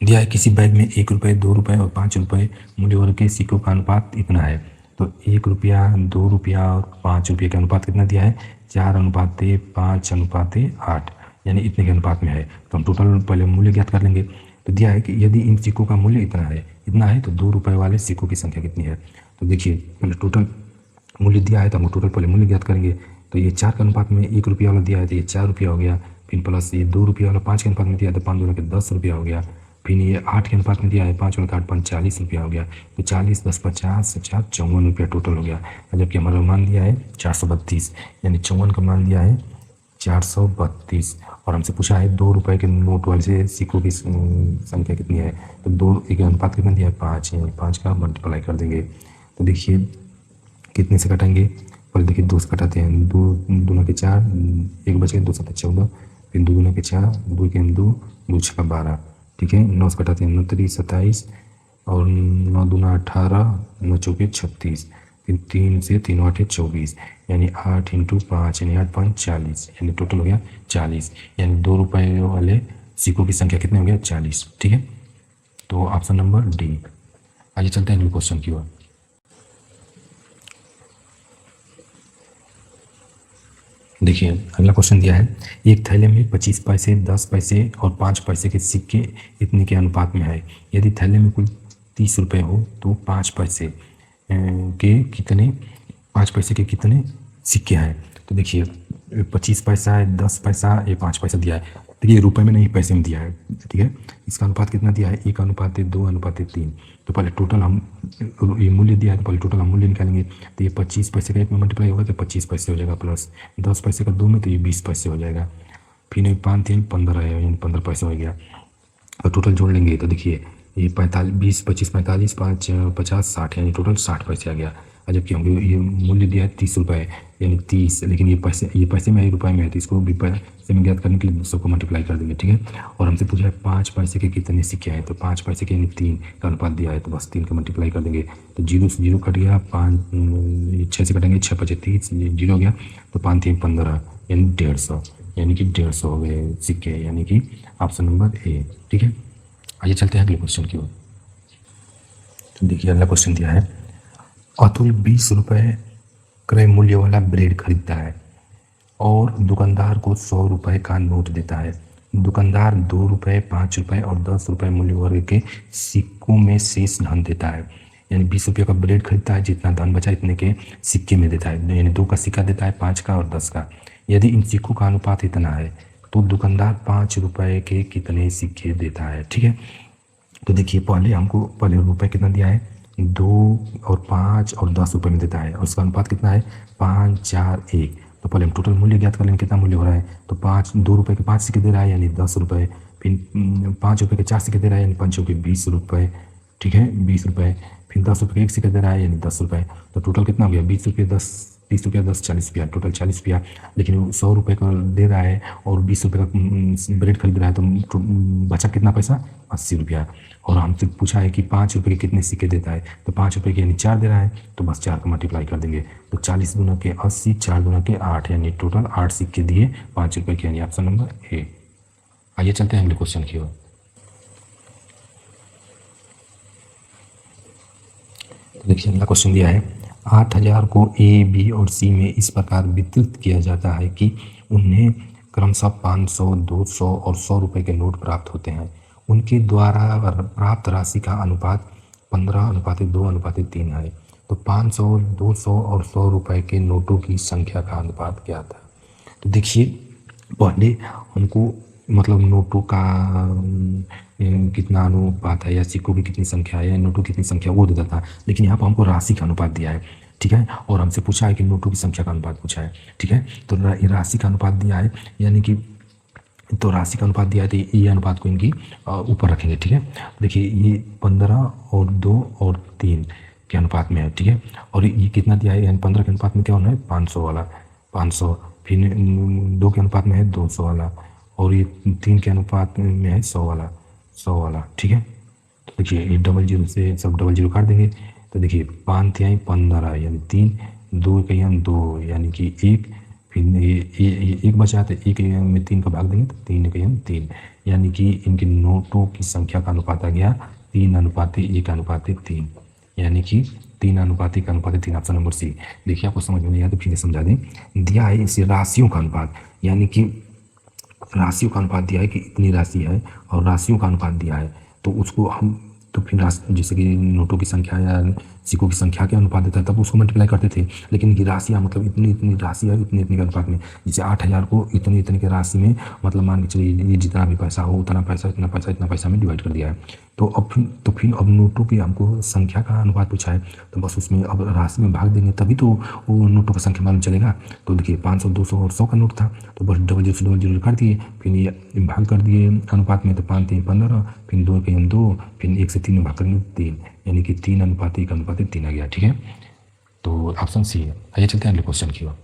S1: दिया है, किसी बैग में 1 रुपये, 2 रुपये और 5 रुपये मूल्य वर्ग के सिक्कों का अनुपात इतना है। तो 1 रुपया, 2 रुपया और 5 रुपये का अनुपात कितना दिया है 4:5:8, यानी इतने के अनुपात में है। तो हम टोटल पहले मूल्य ज्ञात कर लेंगे। तो दिया है कि यदि इन सिक्कों का मूल्य इतना है तो 2 रुपये वाले सिक्कों की संख्या कितनी है। तो देखिए पहले टोटल मूल्य दिया है तो हम टोटल पहले मूल्य ज्ञात करेंगे। तो ये 4 के अनुपात में 1 रुपया वाला दिया है तो ये 4 रुपया हो गया, फिर प्लस ये 2 रुपया वाला 5 के अनुपात में दिया है तो 5 दूना के 10 रुपया हो गया, फिर ये 8 के अनुपात में दिया है 5 वाला 8 5 40 रुपया हो गया, तो 40 10 50 50 54 रुपया टोटल हो गया। जबकि हमारा मान दिया है 432, यानी 54 का मान दिया है 432, और हमसे पूछा है 2 रुपये के नोट वाले से सिक्कों की संख्या कितनी है। तो 2 एक अनुपात कितना दिया है 5, यानी 5 का मल्टीप्लाई कर देंगे। तो देखिए कितने से कटेंगे, पहले देखिए 2 से कटाते हैं, 2 दूना के 4, 1 बच गया 2 7 14, फिर 2 दूना के 4, 2 के 2, 2 6 12। ठीक है, 9 से कटाते हैं 9 3 27 और 9 दूना 18, 9 चौके 36, फिर 3 से 3 8 24, यानी 8 × 5 यानी 8 5 40, यानी टोटल हो गया 40, यानी 2 रुपये वाले सिक्कों की संख्या कितने हो गया 40। ठीक है, तो ऑप्शन नंबर डी। आइए चलते हैं अगले क्वेश्चन की ओर। देखिए अगला क्वेश्चन दिया है, एक थैले में 25 पैसे, 10 पैसे और 5 पैसे के सिक्के इतने के अनुपात में है। यदि थैले में कुल 30 रुपये हो तो 5 पैसे के कितने सिक्के हैं। तो देखिए 25 पैसा है, 10 पैसा, ये 5 पैसा दिया है। देखिए रुपए में नहीं पैसे में दिया है। ठीक है, इसका अनुपात कितना दिया है 1:2:3। तो पहले टोटल हम ये मूल्य दिया है तो पहले टोटल हम मूल्य निकालेंगे। तो ये 25 पैसे का 1 में मल्टीप्लाई होगा तो 25 पैसे हो जाएगा, प्लस 10 पैसे का 2 में तो ये 20 पैसे हो जाएगा, फिर 5 3 15 है, यानी 15 पैसे हो गया। और टोटल जोड़ लेंगे तो देखिए ये 45 20 25 45 5 50 60, यानी टोटल 60 पैसे आ गया। और जबकि हम ये मूल्य दिया है 30 रुपये, यानी 30, लेकिन ये पैसे में रुपये में है तो इसको भी पैसे में ज्ञात करने के लिए सबको मल्टीप्लाई कर देंगे। ठीक है, और हमसे पूछा है 5 पैसे के कितने सिक्के हैं, तो 5 पैसे के यानी 3 का अनुपात दिया है तो बस 3 का मल्टीप्लाई कर देंगे। तो 0 से 0 कट गया, 6 से कटेंगे 6 5 30, 0 हो गया, तो 5 3 15 यानी 150, यानी कि 150 हो गए सिक्के, यानी कि ऑप्शन नंबर ए। ठीक है, आइए चलते हैं अगले क्वेश्चन की ओर। तो देखिए अगला क्वेश्चन दिया है, अतुल 20 रुपये क्रय मूल्य वाला ब्रेड खरीदता है और दुकानदार को 100 रुपये का नोट देता है। दुकानदार 2 रुपये, 5 रुपये और 10 रुपये मूल्य वर्ग के सिक्कों में शेष धन देता है। यानी 20 रुपये का ब्रेड खरीदता है, जितना धन बचा इतने के सिक्के में देता है, यानी 2 का सिक्का देता है, 5 का और 10 का। यदि इन सिक्कों का अनुपात इतना है तो दुकानदार 5 रुपये के कितने सिक्के देता है। ठीक है, तो देखिए पहले रुपये कितना दिया है, 2 और 5 और 10 रुपये में देता है, और उसका अनुपात कितना है, 5 4 1। तो पहले हम टोटल मूल्य ज्ञात कर लेंगे, कितना मूल्य हो रहा है, तो 2 रुपये के 5 सिक्के दे रहा है यानी 10 रुपये, फिर 5 रुपये के 4 सिक्के दे रहा है यानी 5 के 20 रुपये। ठीक है, 20 रुपये, फिर 10 रुपये का 1 सिक्का दे रहा है यानी 10 रुपये। तो टोटल कितना हो गया, 20 रुपये 10, 30 रुपया 10, 40 रुपया, टोटल 40 रुपया। लेकिन वो 100 रुपये का दे रहा है और 20 रुपये का ब्रेड खरीद रहा है, तो बचा कितना पैसा, 80 रुपया। और हमसे पूछा है कि 5 रुपये के कितने सिक्के देता है, तो 5 रुपये के यानी 4 दे रहा है, तो बस 4 का मल्टीप्लाई कर देंगे, तो 40 दूना के 80, 4 दूना के 8, यानी टोटल 8 सिक्के दिए 5 रुपये के, यानी ऑप्शन नंबर ए। आइए चलते हैं अगले क्वेश्चन की ओर। देखिए अगला क्वेश्चन दिया है, 8000 को ए, बी और सी में इस प्रकार वितरित किया जाता है कि उन्हें क्रमशः 500, 200 और 100 रुपये के नोट प्राप्त होते हैं। उनके द्वारा प्राप्त राशि का अनुपात 15:2:3 है। तो 500, 200 और 100 रुपये के नोटों की संख्या का अनुपात क्या था। तो देखिए पहले हमको मतलब नोटों का कितना अनुपात है या सिक्कों की कितनी संख्या है या नोटों की कितनी संख्या वो देता था, लेकिन यहाँ पर हमको राशि का अनुपात दिया है। ठीक है, और हमसे पूछा है कि नोटों की संख्या का अनुपात पूछा है। ठीक है, तो राशि का अनुपात दिया है, यानी कि तो राशि का अनुपात दिया है, तो ये अनुपात को इनकी ऊपर रखेंगे। ठीक है, देखिए ये 15 और 2 और 3 के अनुपात में है। ठीक है, और ये कितना दिया है, यानी 15 के अनुपात में क्या होना है, 500 वाला 500, फिर 2 के अनुपात में है 200 वाला, और ये 3 के अनुपात में है 100 वाला 100 वाला। ठीक है, तो देखिए ये डबल जीरो से सब डबल जीरो काट देंगे, तो देखिए 5 तिहाई 15 यानी 3, 2 का हम 2 यानी कि 1, फिर ये 1 बचा तो 1 में 3 का भाग देंगे तो 3 का हम 3, यानी कि इनके नोटों की संख्या का अनुपात आ गया 3:1:3, यानी कि 3:1:3, ऑप्शन नंबर सी। देखिए आपको समझ में नहीं आया तो फिर समझा दें, दिया है इसे राशियों का अनुपात, यानी कि राशियों का अनुपात दिया है कि इतनी राशि है और राशियों का अनुपात दिया है, तो उसको हम तो फिर जैसे कि नोटों की संख्या या सिक्कों की संख्या के अनुपात देता है तब उसको मल्टीप्लाई करते थे, लेकिन ये राशियाँ मतलब इतनी इतनी राशि है इतनी इतनी के अनुपात में, जैसे 8000 को इतनी इतनी के राशि में मतलब मान के चलिए ये जितना भी पैसा हो उतना पैसा इतना पैसा में डिवाइड कर दिया है। तो अब नोटों की हमको संख्या का अनुपात पूछा है, तो बस उसमें अब राशि में भाग देंगे तभी तो वो नोटों का संख्या मालूम चलेगा। तो देखिए 500, 200 और 100 का नोट था, तो बस डबल जीरो कर दिए, फिर ये भाग कर दिए अनुपात में, तो 5 3 15, फिर 2 के 2, फिर 1 से 3 में भाग करेंगे 3, यानी कि 3:1:3 आ गया। ठीक है, तो ऑप्शन सी है। आइए चलते हैं अगले क्वेश्चन की ओर।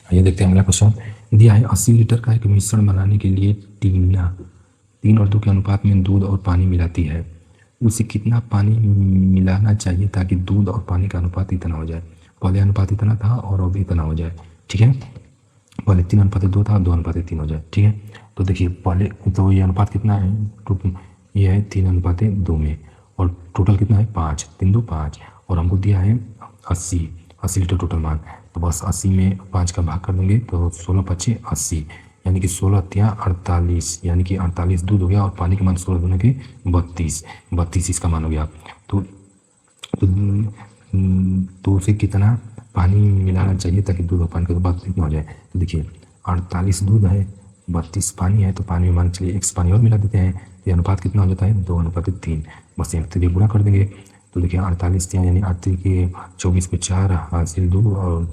S1: आइए देखते हैं अगला क्वेश्चन दिया है, 80 लीटर का एक मिश्रण बनाने के लिए टीना 3 और 2 के अनुपात में दूध और पानी मिलाती है, उसे कितना पानी मिलाना चाहिए ताकि दूध और पानी का अनुपात इतना हो जाए। पहले अनुपात इतना था और अब इतना हो जाए। ठीक है, पहले 3:2 था, 2:3 हो जाए। ठीक है, तो देखिए पहले तो ये अनुपात कितना है, ये है 3:2 में, और टोटल कितना है 5, 3 2 5, और हमको दिया है 80 लीटर टोटल मान, तो बस 80 में 5 का भाग कर देंगे तो 16 5 80, यानी कि 16 तिया 48, यानी कि 48 दूध हो गया, और पानी के मान 16 दूना के 32 इसका मान हो गया। तो उसे कितना पानी मिलाना चाहिए ताकि दूध और पानी का अनुपात कितना हो जाए। तो देखिए 48 दूध है, 32 पानी है, तो पानी में मान चलिए 1 पानी और मिला देते हैं, तो ये अनुपात कितना हो जाता है 2:3। बस यहाँ से गुणा कर देंगे, तो देखिए 48 यानी 8 के 24 पे 4 हासिल 2 और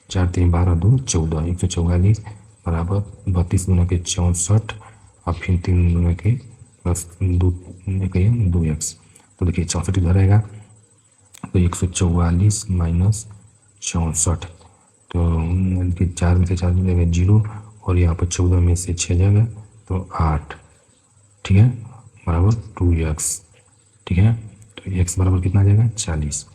S1: 4 3 12 2 14, 144 बराबर 32 दूना के 64, और फिर 3 दूना के प्लस 2x, तो देखिए 64 इधर रहेगा, तो 144 माइनस 64, तो 4 में से 4 मिलेगा 0, और यहाँ पर 14 में से 6 जाएगा तो 8। ठीक है, बराबर 2x। ठीक है, तो x बराबर कितना आ जाएगा 40,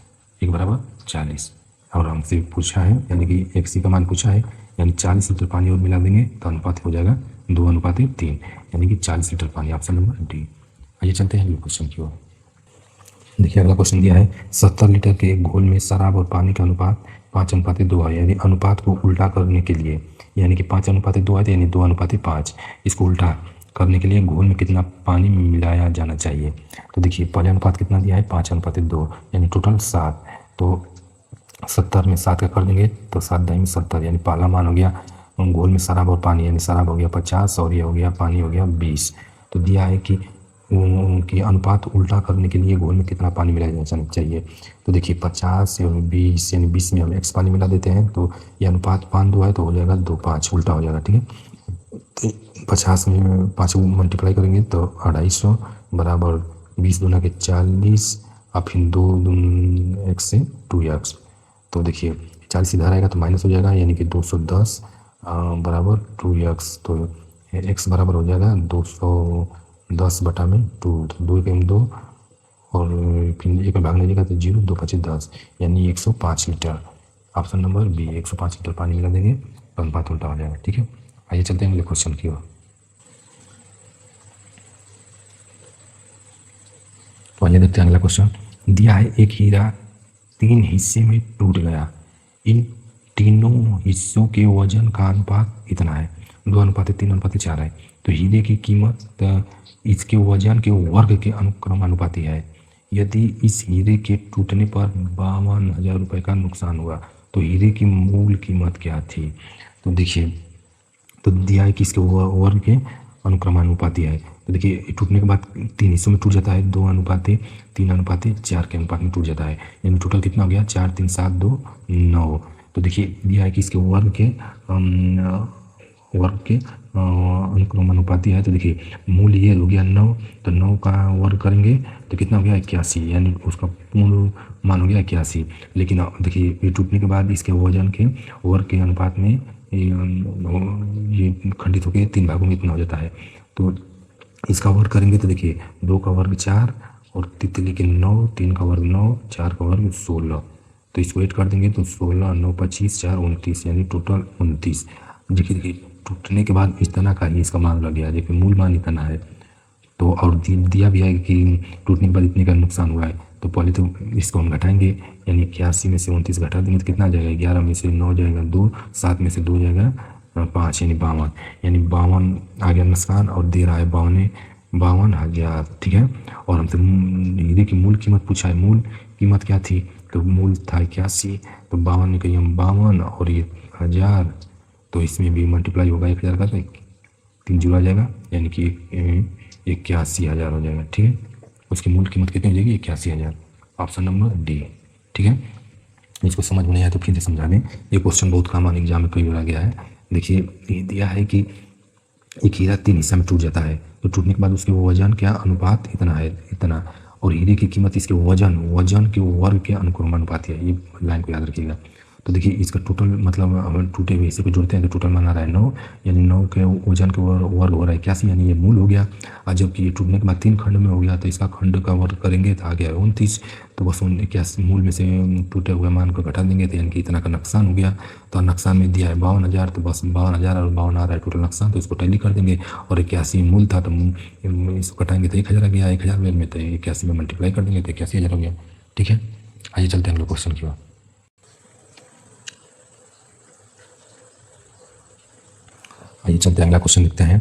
S1: 1 बराबर 40, और हमसे पूछा है यानी कि x का मान पूछा है, यानी 40 लीटर पानी और मिला देंगे तो अनुपात हो जाएगा 2:3, यानी कि 40 लीटर पानी, ऑप्शन नंबर डी। आइए चलते हैं अगले क्वेश्चन की ओर। देखिए अगला क्वेश्चन दिया है, 70 लीटर के एक घोल में शराब और पानी का अनुपात 5:2 है, यानी अनुपात को उल्टा करने के लिए, यानी कि 5:2 है यानी 2:5, इसको उल्टा करने के लिए घोल में कितना पानी मिलाया जाना चाहिए। तो देखिए पहले अनुपात कितना दिया है 5:2, यानी टोटल 7, तो 70 में 7 का कर देंगे तो 7 दही में 70, यानी पहला मान हो गया घोल में शराब और पानी, यानी शराब हो गया 50 और ये हो गया पानी हो गया 20। तो दिया है कि उनके अनुपात उल्टा करने के लिए घोल में कितना पानी मिलाया जाना चाहिए। तो देखिए 50 और 20, यानी 20 में हम x पानी मिला देते हैं तो ये अनुपात 5-2 है तो हो जाएगा 2-5, उल्टा हो जाएगा। ठीक है, तो 50 में 5 मल्टीप्लाई करेंगे तो 250 बराबर 20 दूना के 40 और फिर 2 x से 2x। तो देखिए 40 इधर आएगा तो माइनस हो जाएगा, यानी कि 210 बराबर 2x। तो x बराबर हो जाएगा 210 बटा में 2, तो 2 के 2 और फिर एक में भाग लीजिएगा तो 0, 2 5 10, यानी 105 litre. Option number B, 105 litre पानी मिला देंगे तो अनुपात उल्टा हो जाएगा। ठीक है, आइए चलते हैं अगले क्वेश्चन की ओर। तो आइए देखते हैं अगला क्वेश्चन। दिया है एक हीरा 3 हिस्से में टूट गया, इन तीनों हिस्सों के वजन का अनुपात इतना है, 2:3:4 है। तो हीरे की कीमत इसके वजन के वर्ग के अनुक्रम अनुपाती है। यदि इस हीरे के टूटने पर 52,000 रुपये का नुकसान हुआ तो हीरे की मूल कीमत क्या थी। तो देखिए, तो दिया है कि इसके वर्ग के अनुक्रमानुपाती है। तो देखिए टूटने के बाद 3 हिस्सों में टूट जाता है, 2:3:4 के अनुपात में टूट जाता है, यानी टोटल कितना हो गया 4 3 7 2 9। तो देखिए दिया है कि इसके वर्ग के अनुक्रमानुपाती है। तो देखिए मूल ये हो गया 9, तो 9 का वर्ग करेंगे तो कितना हो गया 81, यानी उसका पूर्ण मान हो गया 81। लेकिन देखिए ये टूटने के बाद इसके वजन के वर्ग के अनुपात में ये खंडित होकर 3 भागों में इतना हो जाता है। तो इसका वर्ग करेंगे तो देखिए 2 का वर्ग 4 और तितली के 9, 3 का वर्ग 9, 4 का वर्ग 16। तो इसको ऐड कर देंगे तो 16 9 25 4 29, यानी टोटल 29। देखिए टूटने के बाद इस तरह का ही इसका मान लग गया, देखिए मूल मान इतना है। तो और दिया भी है कि टूटने के बाद इतने का नुकसान हुआ है। तो पहले तो इसको हम घटाएंगे, यानी 81 में से 29 घटा देंगे तो कितना आ जाएगा 11 में से 9 जाएगा 2, 7 में से 2 जाएगा 5, यानी 52, यानी 52 आ गया नुकसान और दे रहा है 52,000। ठीक है, और हमसे हीरे की मूल कीमत पूछा है, मूल कीमत क्या थी, तो मूल था 81, तो 52 निकलिए हम 52 और ये 1000, तो इसमें भी मल्टीप्लाई होगा 1000 का तो 3 जीरो आ जाएगा, यानी कि 81,000 हो जाएगा। ठीक है, उसकी मूल कीमत कितनी हो जाएगी 81,000, ऑप्शन नंबर डी। ठीक है, इसको समझ में नहीं आया तो फिर से समझा दें, ये क्वेश्चन बहुत कॉमन एग्जाम में कई बार आ गया है। देखिए ये दिया है कि एक हीरा 3 हिस्सा में टूट जाता है, तो टूटने के बाद उसके वजन क्या अनुपात इतना है, इतना, और हीरे की कीमत इसके वजन के वर्ग के अनुक्रमानुपाती है, ये लाइन को याद रखिएगा। तो देखिए इसका टोटल मतलब हम टूटे हुए हिस्से को जोड़ते हैं तो टोटल मान आ रहा है 9, यानी 9 के वजन के वर्ग हो रहा है 81, यानी ये मूल हो गया। और जबकि ये टूटने के बाद 3 खंड में हो गया तो इसका खंड का वर्ग करेंगे तो आ गया 29। तो बस 81 मूल में से टूटे हुए मान को घटा देंगे तो यानी कि इतना का नुकसान हो गया। तो नुकसान में दिया है 52,000, तो बस 52,000 और 52 आ रहा है टोटल नुकसान, तो इसको टैली कर देंगे। और 81 मूल था तो इसको घटाएंगे तो 1,000 आ गया, 1,000 में तो 81 में मल्टीप्लाई कर देंगे तो 81,000 हो गया। ठीक है, आइए चलते हैं अगले क्वेश्चन की ओर। आइए चलते हैं अगला क्वेश्चन लिखते हैं।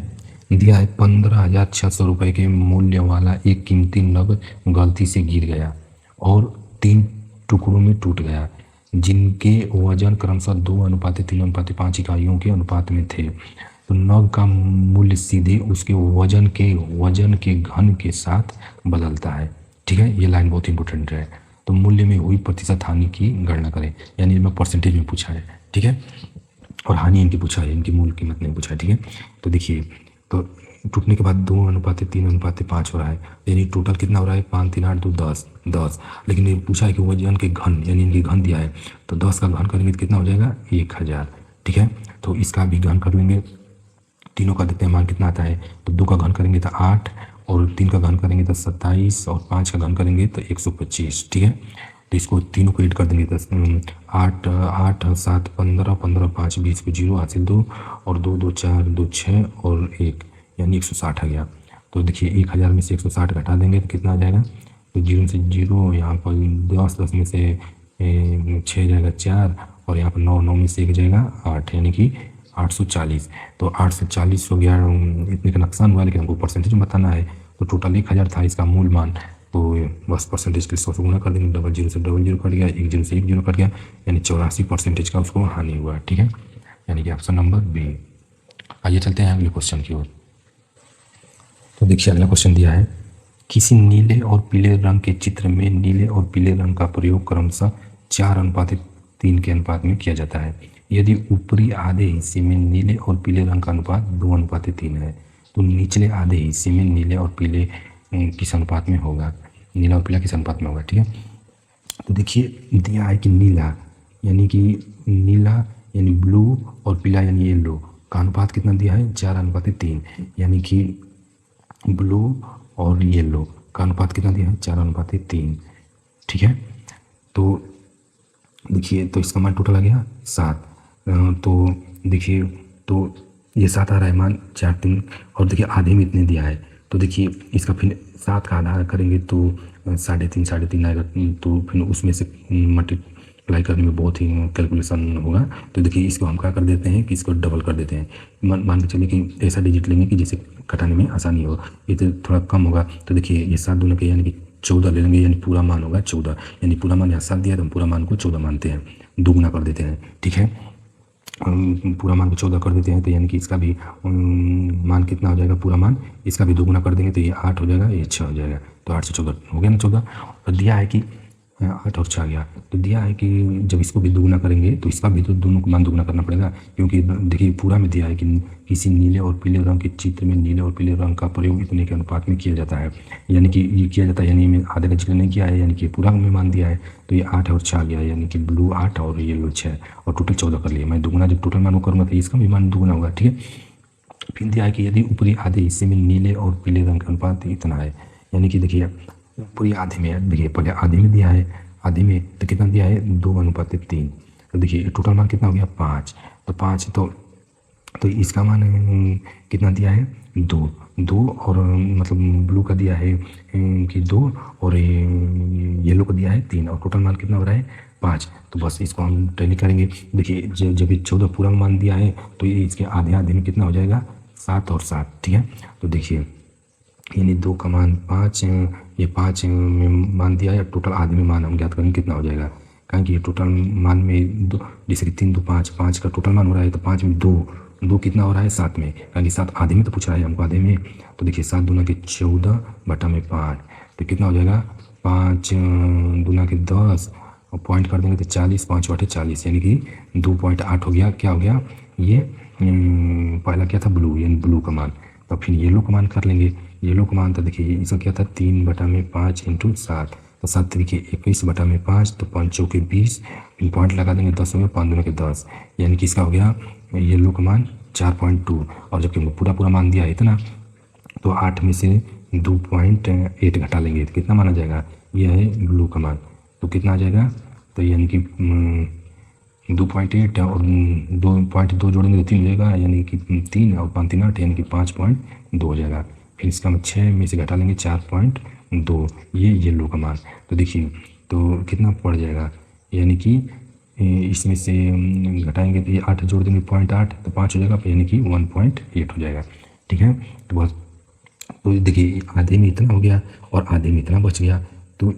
S1: दिया है 15,600 रुपये के मूल्य वाला एक कीमती नग गलती से गिर गया और 3 टुकड़ों में टूट गया, जिनके वजन क्रमशः 2:3:5 इकाइयों के अनुपात में थे। तो नग का मूल्य सीधे उसके वजन के घन के साथ बदलता है। ठीक है, ये लाइन बहुत इंपॉर्टेंट है। तो मूल्य में हुई प्रतिशत हानि की गणना करें, यानी मैं परसेंटेज में पूछा है। ठीक है, और हानि इनकी पूछा है, इनकी मूल कीमत नहीं पूछा है। ठीक है, तो देखिए तो टूटने के बाद 2:3:5 हो रहा है, यानी टोटल कितना हो रहा है 5 3 8 2 10। लेकिन ये पूछा है कि वजन के घन, यानी इनकी घन दिया है, तो 10 का घन करेंगे तो कितना हो जाएगा 1,000। ठीक है, तो इसका भी घन कर लेंगे, तीनों का देखते हैं मान कितना आता है। तो 2 का घन करेंगे तो 8 और 3 का घन करेंगे तो 27 और 5 का घन करेंगे तो 125। ठीक है, तो इसको तीनों को ऐड कर देंगे तो 8 8 7 15 15 5 20 को 0 हासिल 2 और 2 2 4 2 6 और 1, यानी 160 आ गया। तो देखिए 1,000 में से 160 घटा देंगे तो कितना आ जाएगा, तो 0 से 0, यहाँ पर 10 में से 6 जाएगा 4 और यहाँ पर 9 में से 1 जाएगा 8, यानी कि 840। तो 840 हो गया, इतने का नुकसान हुआ, लेकिन हमको परसेंटेज में बताना है। तो टोटल 1,000 था इसका मूल मान, तो बस परसेंटेज के 100 से गुना कर देंगे, डबल जीरो से डबल जीरो कट गया, एक जीरो से एक जीरो कट गया, यानी 84% का उसको हानि हुआ। ठीक है, यानी कि ऑप्शन नंबर बी। आइए चलते हैं अगले क्वेश्चन की ओर। तो देखिए अगला क्वेश्चन दिया है, किसी नीले और पीले रंग के चित्र में नीले और पीले रंग का प्रयोग क्रमशः 4:3 के अनुपात में किया जाता है। यदि ऊपरी आधे हिस्से में नीले और पीले रंग का अनुपात 2:3 है, तो निचले आधे हिस्से में नीले और पीले किस अनुपात में होगा, नीला और पीला किस अनुपात में होगा। ठीक है, तो देखिए दिया है कि नीला यानी ब्लू और पीला यानी येलो का अनुपात कितना दिया है, 4:3, यानी कि ब्लू और येलो का अनुपात कितना दिया है, 4:3। ठीक है, तो देखिए तो इसका मान टोटल आ गया 7। तो देखिए तो ये 7 आ रहा है मान 4 3, और देखिए आधे में इतने दिया है, तो देखिए इसका फिर 7 का आधा करेंगे तो 3.5 आएगा, तो फिर उसमें से मल्टीप्लाई करने में बहुत ही कैलकुलेशन होगा। तो देखिए इसको हम क्या कर देते हैं कि इसको डबल कर देते हैं, मान के चलिए कि ऐसा डिजिट लेंगे कि जिसे घटाने में आसानी हो, ये तो थोड़ा कम होगा। तो देखिए ये 7 दूना के यानी कि 14 ले लेंगे, यानी पूरा मान होगा 14, यानी पूरा मान यहाँ 7 दिया तो हम पूरा मान को 14 मानते हैं, दोगुना कर देते हैं। ठीक है, पूरा मान को 14 कर देते हैं, तो यानी कि इसका भी मान कितना हो जाएगा, पूरा मान इसका भी दोगुना कर देंगे तो ये 8 हो जाएगा, ये 6 हो जाएगा, तो 8 से 14 हो गया ना 14। और दिया है कि 8 और 6 आ गया, तो दिया है कि जब इसको भी दोगुना करेंगे तो इसका भी तो दोनों को मान दोगुना करना पड़ेगा, क्योंकि देखिए पूरा में दिया है कि किसी नीले और पीले रंग के चित्र में नीले और पीले रंग का प्रयोग इतने के अनुपात में किया जाता है, यानी कि ये किया जाता है, यानी मैं आधे का जिक्र नहीं किया है, यानी कि पूरा में मान दिया है, तो ये 8 और 6 आ गया, यानी कि ब्लू 8 और येलो 6, और टोटल 14 कर लिया। मैं दोगुना जब टोटल मान को करूँगा तो इसका भी मान दोगुना होगा। ठीक है, फिर दिया है कि यदि ऊपरी आधे हिस्से में नीले और पीले रंग का अनुपात इतना है, यानी कि देखिए ऊपरी आधे में, देखिए पहले आधे में दिया है, आधे में तो कितना दिया है 2:3, तो देखिए टोटल मान कितना हो गया 5, तो 5 तो इसका मान कितना दिया है 2 और मतलब ब्लू का दिया है कि 2 और येलो का दिया है 3, और टोटल मान कितना हो रहा है 5। तो बस इसको हम टैली करेंगे। देखिए जब ये 14 पूरा मान दिया है तो ये इसके आधे आधे में कितना हो जाएगा 7 और 7। ठीक है, तो देखिए यानी 2 का मान 5, ये 5 में मान दिया है, टोटल आधे में मान हम ज्ञात करेंगे कितना हो जाएगा, कारण कि ये टोटल मान में 2 जैसे कि 3 2 5, 5 का टोटल मान हो रहा है, तो 5 में 2 कितना हो रहा है 7 में, कारण कि 7 आधे में तो पूछ रहा है हमको आधे में, तो देखिए 7 दूना के 14 बटा में 5, तो कितना हो जाएगा 5 दूना के 10 और पॉइंट कर देंगे तो 40, 5 बटे 40, यानी कि 2.8 हो गया। क्या हो गया ये पहला क्या था ब्लू, यानी ब्लू का मान। तो फिर येलो का मान कर लेंगे, येलो का मान तो देखिए इसका क्या था 3 बटा में 5 इंटू 7, तो 7 तरीके 21 बटा में 5, तो 5 चौके 20, फिर पॉइंट लगा देंगे 10 में, 5 दूना के 10, यानी कि इसका हो गया येलो का मान 4.2, और जबकि हमको पूरा मान दिया है इतना, तो 8 में से 2.8 घटा लेंगे तो कितना माना जाएगा, यह है ब्लू का मान, तो कितना आ जाएगा, तो यानी कि 2.8 और 2.2 जोड़ेंगे तो 3 हो जाएगा, यानी कि 3 और 5 3 8, यानी कि 5.2 हो जाएगा। फिर इसका 6 में से घटा लेंगे 4.2, ये येलो का मान, तो देखिए तो कितना पड़ जाएगा, यानी कि इसमें से घटाएंगे तो ये 8 जोड़ देंगे 0.8, तो 5 हो जाएगा, यानी कि 1.8 हो जाएगा। ठीक है, तो बस तो देखिए आधे में इतना हो गया और आधे में इतना बच गया, तो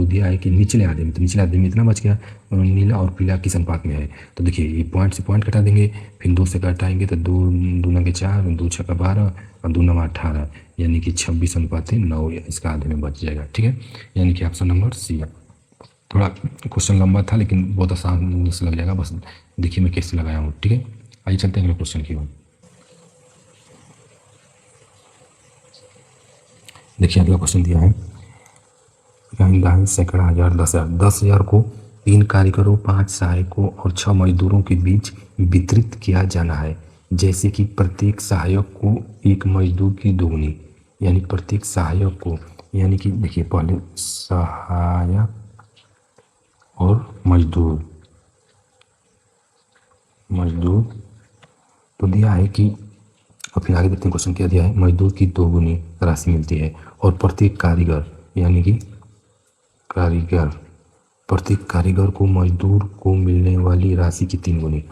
S1: दिया है कि निचले आधे में, तो निचले आधे में इतना बच गया, नीला और पीला किस अनुपात में है, तो देखिए ये पॉइंट से पॉइंट घटा देंगे, फिर 2 से घटाएंगे तो 2 दूना के 4, 2 6 का 12 और 2 9 18, यानी कि 26:9 इसका आधे में बच जाएगा। ठीक है, यानी कि ऑप्शन नंबर सी। थोड़ा क्वेश्चन लंबा था लेकिन बहुत आसान से लग जाएगा, बस देखिए मैं कैसे लगाया हूँ। ठीक है, आइए चलते हैं अगले क्वेश्चन की ओर। देखिए अगला क्वेश्चन दिया है, दाएं सैकड़ा, हजार, 10,000, 10,000 को 3 कारीगरों, 5 सहायकों और 6 मजदूरों के बीच वितरित किया जाना है, जैसे कि प्रत्येक सहायक को एक मजदूर की दोगुनी, यानी प्रत्येक सहायक को, यानी कि देखिए पहले सहायक और मजदूर तो दिया है कि, और फिर आगे देखते हैं क्वेश्चन क्या दिया है, मजदूर की दोगुनी राशि मिलती है, और प्रत्येक कारीगर, यानी कि प्रत्येक कारीगर को मजदूर को मिलने वाली राशि की 3 गुनी,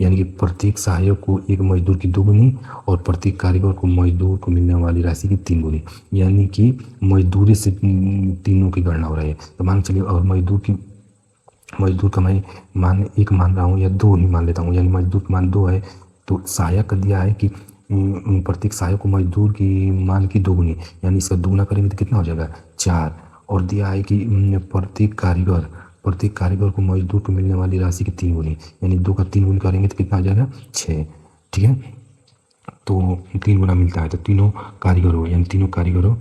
S1: यानी कि प्रत्येक सहायक को एक मजदूर की 2 गुनी और प्रत्येक कारीगर को मजदूर को मिलने वाली राशि की 3 गुनी, यानी कि मजदूरी से तीनों की गणना हो रही है। तो मान चलिए, और मजदूर का मैं एक मान रहा हूँ या 2 ही मान लेता हूँ, यानी मजदूर का मान 2 है। तो सहायक का दिया है कि प्रत्येक सहायक को मजदूर की मान की 2 गुनी, यानी इसका दुगुना करेंगे तो कितना हो जाएगा 4। और दिया है कि प्रत्येक कारीगर को मजदूर को मिलने वाली राशि की 3 गुनी, यानी 2 का 3 गुनी करेंगे तो कितना आ जाएगा 6। ठीक है, तो 3 गुना मिलता है, तो तीनों कारीगरों यानी तीनों कारीगरों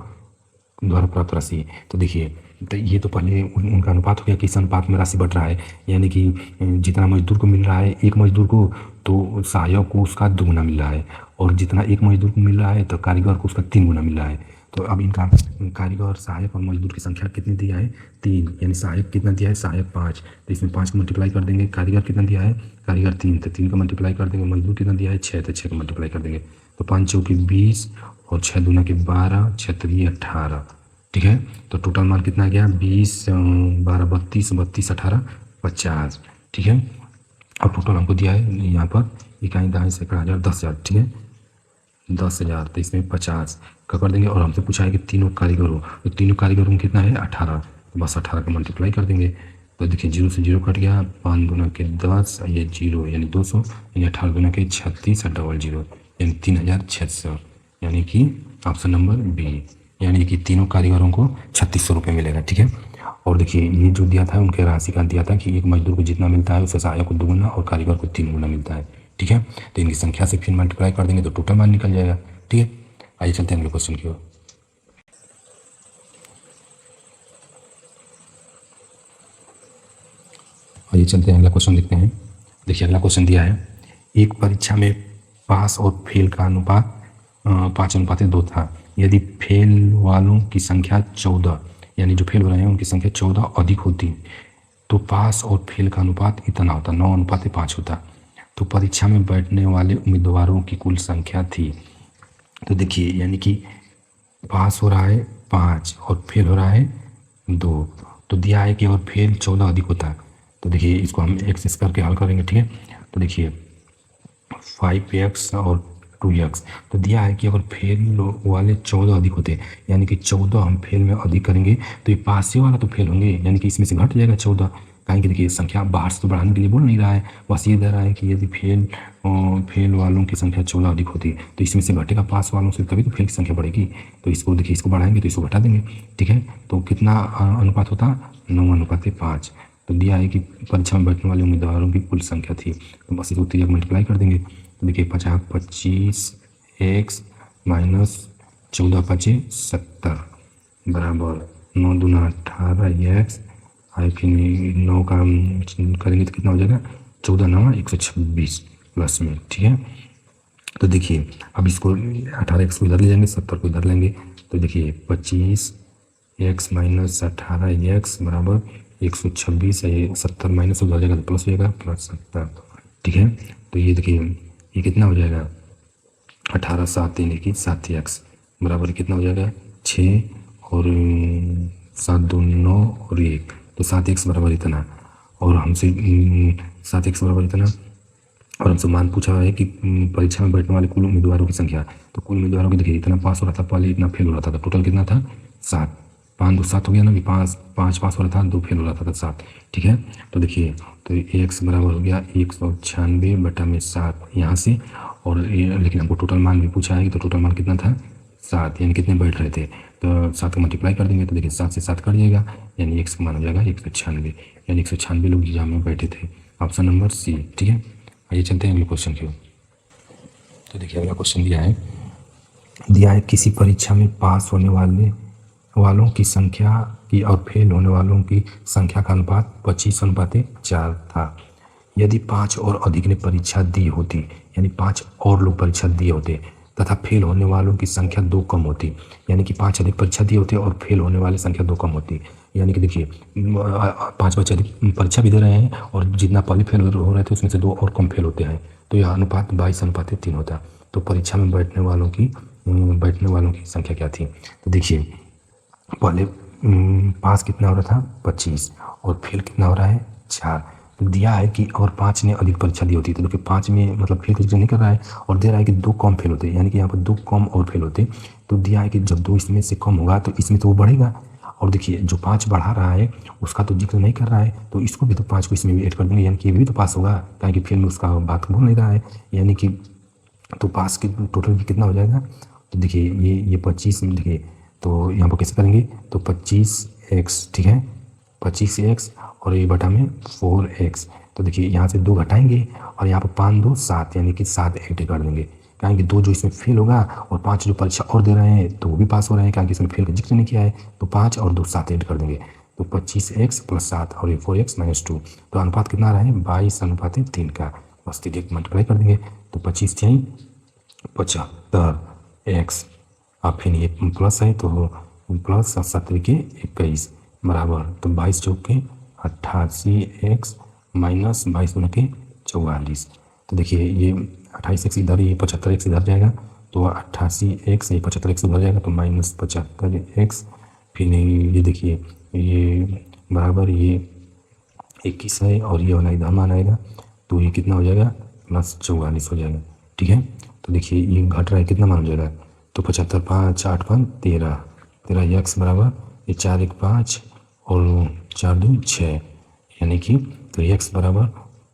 S1: द्वारा प्राप्त राशि है। तो देखिए, तो ये तो पहले उनका अनुपात हो गया, किस अनुपात में राशि बढ़ रहा है, यानी कि जितना मजदूर को मिल रहा है एक मजदूर को, तो सहायक को उसका 2 गुना मिल रहा है, और जितना एक मजदूर को मिल रहा है तो कारीगर को उसका 3 गुना मिल रहा है। तो अब इनका कारीगर, सहायक और मजदूर की संख्या कितनी दिया है 3, यानी सहायक कितना दिया है, सहायक 5, तो इसमें 5 को मल्टीप्लाई कर देंगे। कारीगर कितना दिया है, कारीगर 3, तो 3 का मल्टीप्लाई कर देंगे। मजदूर कितना दिया है 6, तो 6 का मल्टीप्लाई कर देंगे। तो 5 चौके 20 और 6 दूना के 12, 6 त्रिक 18। ठीक है, तो टोटल मान कितना आ गया 20, 12, 32, 32, 18, 50। ठीक है, और टोटल हमको दिया है यहाँ पर इकाई दहाई सैकड़ा हज़ार 10,000। ठीक है, 10,000, तो इसमें 50 का कर देंगे। और हमसे पूछा है कि तीनों कारीगरों, तो तीनों कारीगरों में कितना है 18, तो बस 18 का मल्टीप्लाई कर देंगे। तो देखिए 0 से 0 कट गया, 5 दूना के 10, ये 0 यानी 200, यानी 18 दूना के 36 और डबल 0 यानी 3,600, यानी कि ऑप्शन नंबर बी, यानी कि तीनों कारीगरों को 3600 रुपये मिलेगा। ठीक है, और देखिए ये जो दिया था उनके राशि का दिया था कि एक मजदूर को जितना मिलता है उससे सहायक को 2 गुना और कारीगर को 3 गुना मिलता है। ठीक है, तो इनकी संख्या से फिर मल्टीप्लाई कर देंगे तो टोटल मान निकल जाएगा। ठीक है, आइए चलते हैं अगले क्वेश्चन की ओर। आइए चलते हैं अगला क्वेश्चन देखते हैं। देखिए अगला क्वेश्चन दिया है, एक परीक्षा में पास और फेल का अनुपात 5:2 था। यदि फेल वालों की संख्या 14, यानी जो फेल हो रहे हैं उनकी संख्या 14 अधिक होती, तो पास और फेल का अनुपात इतना होता, 9:5 होता। तो परीक्षा में बैठने वाले उम्मीदवारों की कुल संख्या थी। तो देखिए, यानी कि पास हो रहा है 5 और फेल हो रहा है 2, तो दिया है कि और फेल 14 अधिक होता है। तो देखिए इसको हम एक्स करके हल करेंगे। ठीक है, तो देखिए 5x और 2x, तो दिया है कि अगर फेल वाले 14 अधिक होते, यानी कि 14 हम फेल में अधिक करेंगे तो ये पास वाला तो फेल होंगे, यानी कि इसमें से घट जाएगा 14। कहेंगे देखिए संख्या बाहर से तो बढ़ाने के लिए बोल नहीं रहा है, बस ये दे रहा है कि यदि फेल वालों की संख्या 14 अधिक होती तो इसमें से घटेगा पास वालों से, तभी तो फेल की संख्या बढ़ेगी। तो इसको देखिए, इसको बढ़ाएंगे तो इसको घटा देंगे। ठीक है, तो कितना अनुपात होता 9:5। तो दिया है कि परीक्षा में बैठने वाले उम्मीदवारों की कुल संख्या थी, तो बस इसको 3 मल्टीप्लाई कर देंगे। तो देखिए 50 25 x माइनस 14 5 70 बराबर 9 दूना 18 x, फिर 9 का करेंगे तो कितना हो जाएगा 14 9 126 प्लस में। ठीक है, तो देखिए अब इसको 18x को इधर ले जाएंगे, 70 को इधर लेंगे, तो देखिए 25x माइनस 18x बराबर 126 है। ये 70 माइनस हो जाएगा तो प्लस हो जाएगा, प्लस 70। ठीक है, तो ये देखिए ये कितना हो जाएगा 18 7 यानी कि 7x बराबर कितना हो जाएगा 6 और 7 2 9 और 1, तो 7x बराबर इतना। और हमसे 7x बराबर इतना, और हमसे मान पूछा है कि परीक्षा में बैठने वाले कुल उम्मीदवारों की संख्या। तो कुल उम्मीदवारों की देखिए इतना पास हो रहा था पहले, इतना फेल हो रहा था, तो टोटल कितना था 7, 5 2 7 हो गया ना, कि 5 पास हो रहा था, 2 फेल हो रहा था, तो 7। ठीक है, तो देखिए तो x बराबर हो गया 196 बटा में 7 यहाँ से, और लेकिन हमको टोटल मान भी पूछा है, तो टोटल मान कितना था 7, यानी कितने बैठ रहे थे, तो 7 का मल्टीप्लाई कर देंगे तो देखिए 7 से 7 कट जाएगा, यानी x का मान हो जाएगा 196, यानी 196 लोग एग्जाम में बैठे थे। Option number C. ठीक है, आइए चलते हैं अगले क्वेश्चन की ओर। तो देखिए अगला क्वेश्चन दिया है किसी परीक्षा में पास होने वालों की संख्या की और फेल होने वालों की संख्या का अनुपात 25:4 था। यदि 5 और अधिक ने परीक्षा दी होती, यानी 5 और लोग परीक्षा दिए होते तथा फेल होने वालों की संख्या 2 कम होती, यानी कि 5 अधिक परीक्षा दिए होते और फेल होने वाली संख्या 2 कम होती, यानी कि देखिए 5 बच्चे अधिक परीक्षा भी दे रहे हैं और जितना पहले फेल हो रहे थे उसमें से 2 और कम फेल होते हैं, तो यह अनुपात 22:3 होता। तो परीक्षा में बैठने वालों की संख्या क्या थी। तो देखिए पहले पास कितना हो रहा था 25 और फेल कितना हो रहा है 4, तो दिया है कि अगर 5 ने अधिक परीक्षा दी होती तो देखिए 5 में मतलब फेल का जिक्र नहीं कर रहा है, और दे रहा है कि 2 कम फेल होते, यानी कि यहाँ पर 2 कम और फेल होते। तो दिया है कि जब 2 इसमें से कम होगा तो इसमें तो वो बढ़ेगा, और देखिए जो 5 बढ़ा रहा है उसका तो जिक्र नहीं कर रहा है, तो इसको भी तो 5 को इसमें भी ऐड कर देंगे, यानी कि ये भी तो पास होगा, ताकि फेल में उसका बात बोल नहीं रहा है, यानी कि तो पास की टोटल भी कितना हो जाएगा। तो देखिए ये 25 में देखिए, तो यहाँ पर कैसे करेंगे, तो 25x, ठीक है 25x और ये बटा में 4x। तो देखिए यहाँ से 2 घटाएंगे और यहाँ पर 5 2 7, यानी कि 7 ऐड कर देंगे, कारण कि 2 जो इसमें फेल होगा और 5 जो परीक्षा और दे रहे हैं तो वो भी पास हो रहे हैं, कारण कि इसमें फेल का जिक्र नहीं किया है। तो 5 और 2 7 ऐड कर देंगे, तो 25x प्लस 7 और ये 4x माइनस 2। तो अनुपात कितना आ रहा है 22:3 का, बस direct मल्टीप्लाई कर देंगे। तो 25 चाहिए 75x, अब फिर ये प्लस है तो प्लस 7 के 21 बराबर, तो 22 चौक के 88x माइनस 22 दूनी के 44। तो देखिए ये 28x इधर, ये 75x इधर जाएगा, तो 88x, ये 75x उधर जाएगा, तो माइनस 75x, फिर ये देखिए ये बराबर ये 21 है और ये वाला इधर मान आएगा, तो ये कितना हो जाएगा प्लस 44 हो जाएगा, ठीक है। तो देखिए ये घट रहा है, कितना मान हो जाएगा, तो 75 5 8 5 13 13 x बराबर ये 4 1 5 और 4 2 6, यानी कि तो x बराबर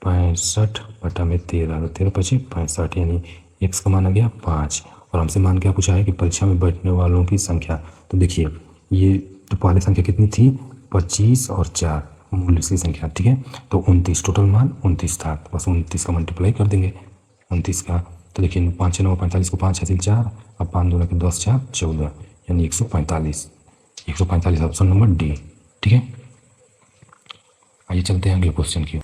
S1: 65/13, तो 13 5 65, यानी x का मान आ गया 5। और हमसे मान क्या पूछा है कि परीक्षा में बैठने वालों की संख्या। तो देखिए ये तो पहले संख्या कितनी थी 25 और 4 मूल्य की संख्या, ठीक है। तो 29 टोटल मान 29 था, बस 29 का मल्टीप्लाई कर देंगे 29 का। तो देखिए 5 9 45 को 5 हासिल 4, अब 5 2 के 10 4 14, यानी 145। 145 ऑप्शन नंबर डी, ठीक है। आइए चलते हैं अगले क्वेश्चन की।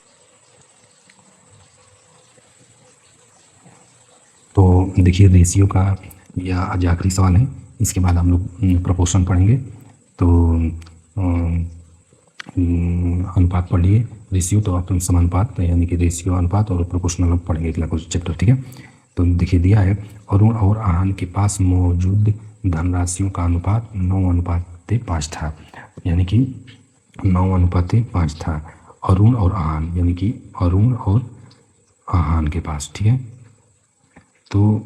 S1: तो देखिए रेशियो का यह आज आखिरी सवाल है, इसके बाद हम लोग प्रोपोर्शन पढ़ेंगे। तो अनुपात पढ़ लिए, रेशियो तो आप समानुपात, यानी कि रेशियो अनुपात और प्रोपोर्शनल पढ़ेंगे अगला कुछ चैप्टर, ठीक है। तो देखिए दिया है अरुण और आहन के पास मौजूद धनराशियों का अनुपात 9:5 था, यानी कि 9:5 था। अरुण और आहन, यानी कि अरुण और आहन के पास, ठीक है। तो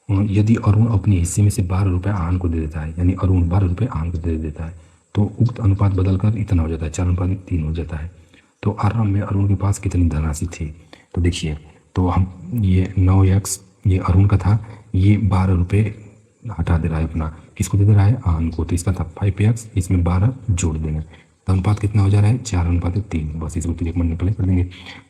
S1: यदि अरुण अपने हिस्से में से 12 रुपये आहन को दे देता है, यानी अरुण 12 रुपये आहन को दे देता है, तो उक्त अनुपात बदलकर इतना हो जाता है 4:3 हो जाता है। तो आरंभ में अरुण के पास कितनी धनराशि थी। तो देखिए तो हम ये 9x ये अरुण का था, ये 12 रुपये हटा दे रहा है अपना, किसको दे दे रहा है आहन को, तो इसका था 5x, इसमें 12 जोड़ देंगे, तो अनुपात कितना हो जा रहा है 4:3, बस इसको direct मल्टीप्लाई कर देंगे।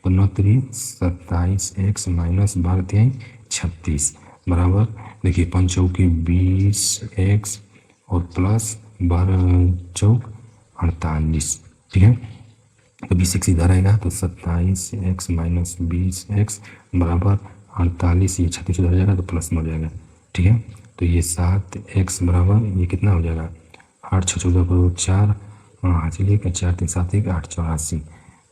S1: तो 9 3 27x माइनस 12 3 36 बराबर, देखिए 5 चौके 20x और प्लस 12 चौक 48, ठीक है। तो 20x इधर आएगा, तो 27x माइनस 20x बराबर 48, ये 36 उधर जाएगा तो प्लस में हो जाएगा, ठीक है। तो ये 7x बराबर ये कितना हो जाएगा 8 6 14 को 4 हासिल 1 4 3 7 1 8 84,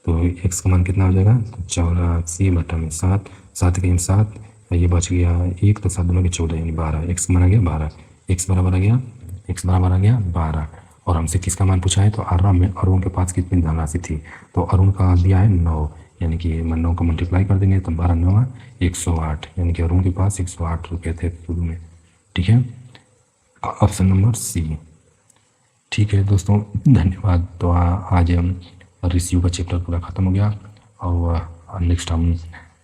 S1: तो x का मान कितना हो जाएगा 84/7, 7 के 7, ये बच गया 1, तो 7 2 के 14, यानी 12, x का मान आ गया 12, x बराबर आ गया 12। और हमसे किसका मान पूछा है, तो आरंभ में अरुण के पास कितनी धनराशि थी, तो अरुण का दिया है 9, यानी कि 9 का मल्टीप्लाई कर देंगे, तो 12 9 108, यानी कि अरुण के पास 108 रुपये थे शुरू में, ठीक है। ऑप्शन नंबर सी, ठीक है दोस्तों, धन्यवाद। तो आज हम रेशियो का चैप्टर पूरा ख़त्म हो गया, और नेक्स्ट हम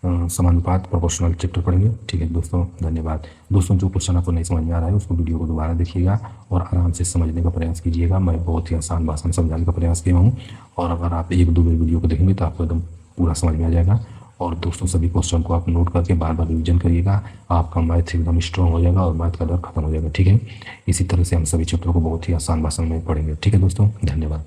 S1: समानुपात प्रोपोर्शनल चैप्टर पढ़ेंगे, ठीक है दोस्तों, धन्यवाद। दोस्तों जो क्वेश्चन आपको नहीं समझ में आ रहा है उसको वीडियो को दोबारा देखिएगा और आराम से समझने का प्रयास कीजिएगा। मैं बहुत ही आसान भाषा में समझाने का प्रयास किया हूँ, और अगर आप 1-2 वीडियो को देखेंगे तो आपको एकदम पूरा समझ में आ जाएगा। और दोस्तों सभी क्वेश्चन को आप नोट करके बार बार रिविजन करिएगा, आपका मैथ एकदम स्ट्रॉन्ग हो जाएगा और मैथ का डर खत्म हो जाएगा, ठीक है। इसी तरह से हम सभी चैप्टर को बहुत ही आसान भाषा में पढ़ेंगे, ठीक है दोस्तों, धन्यवाद।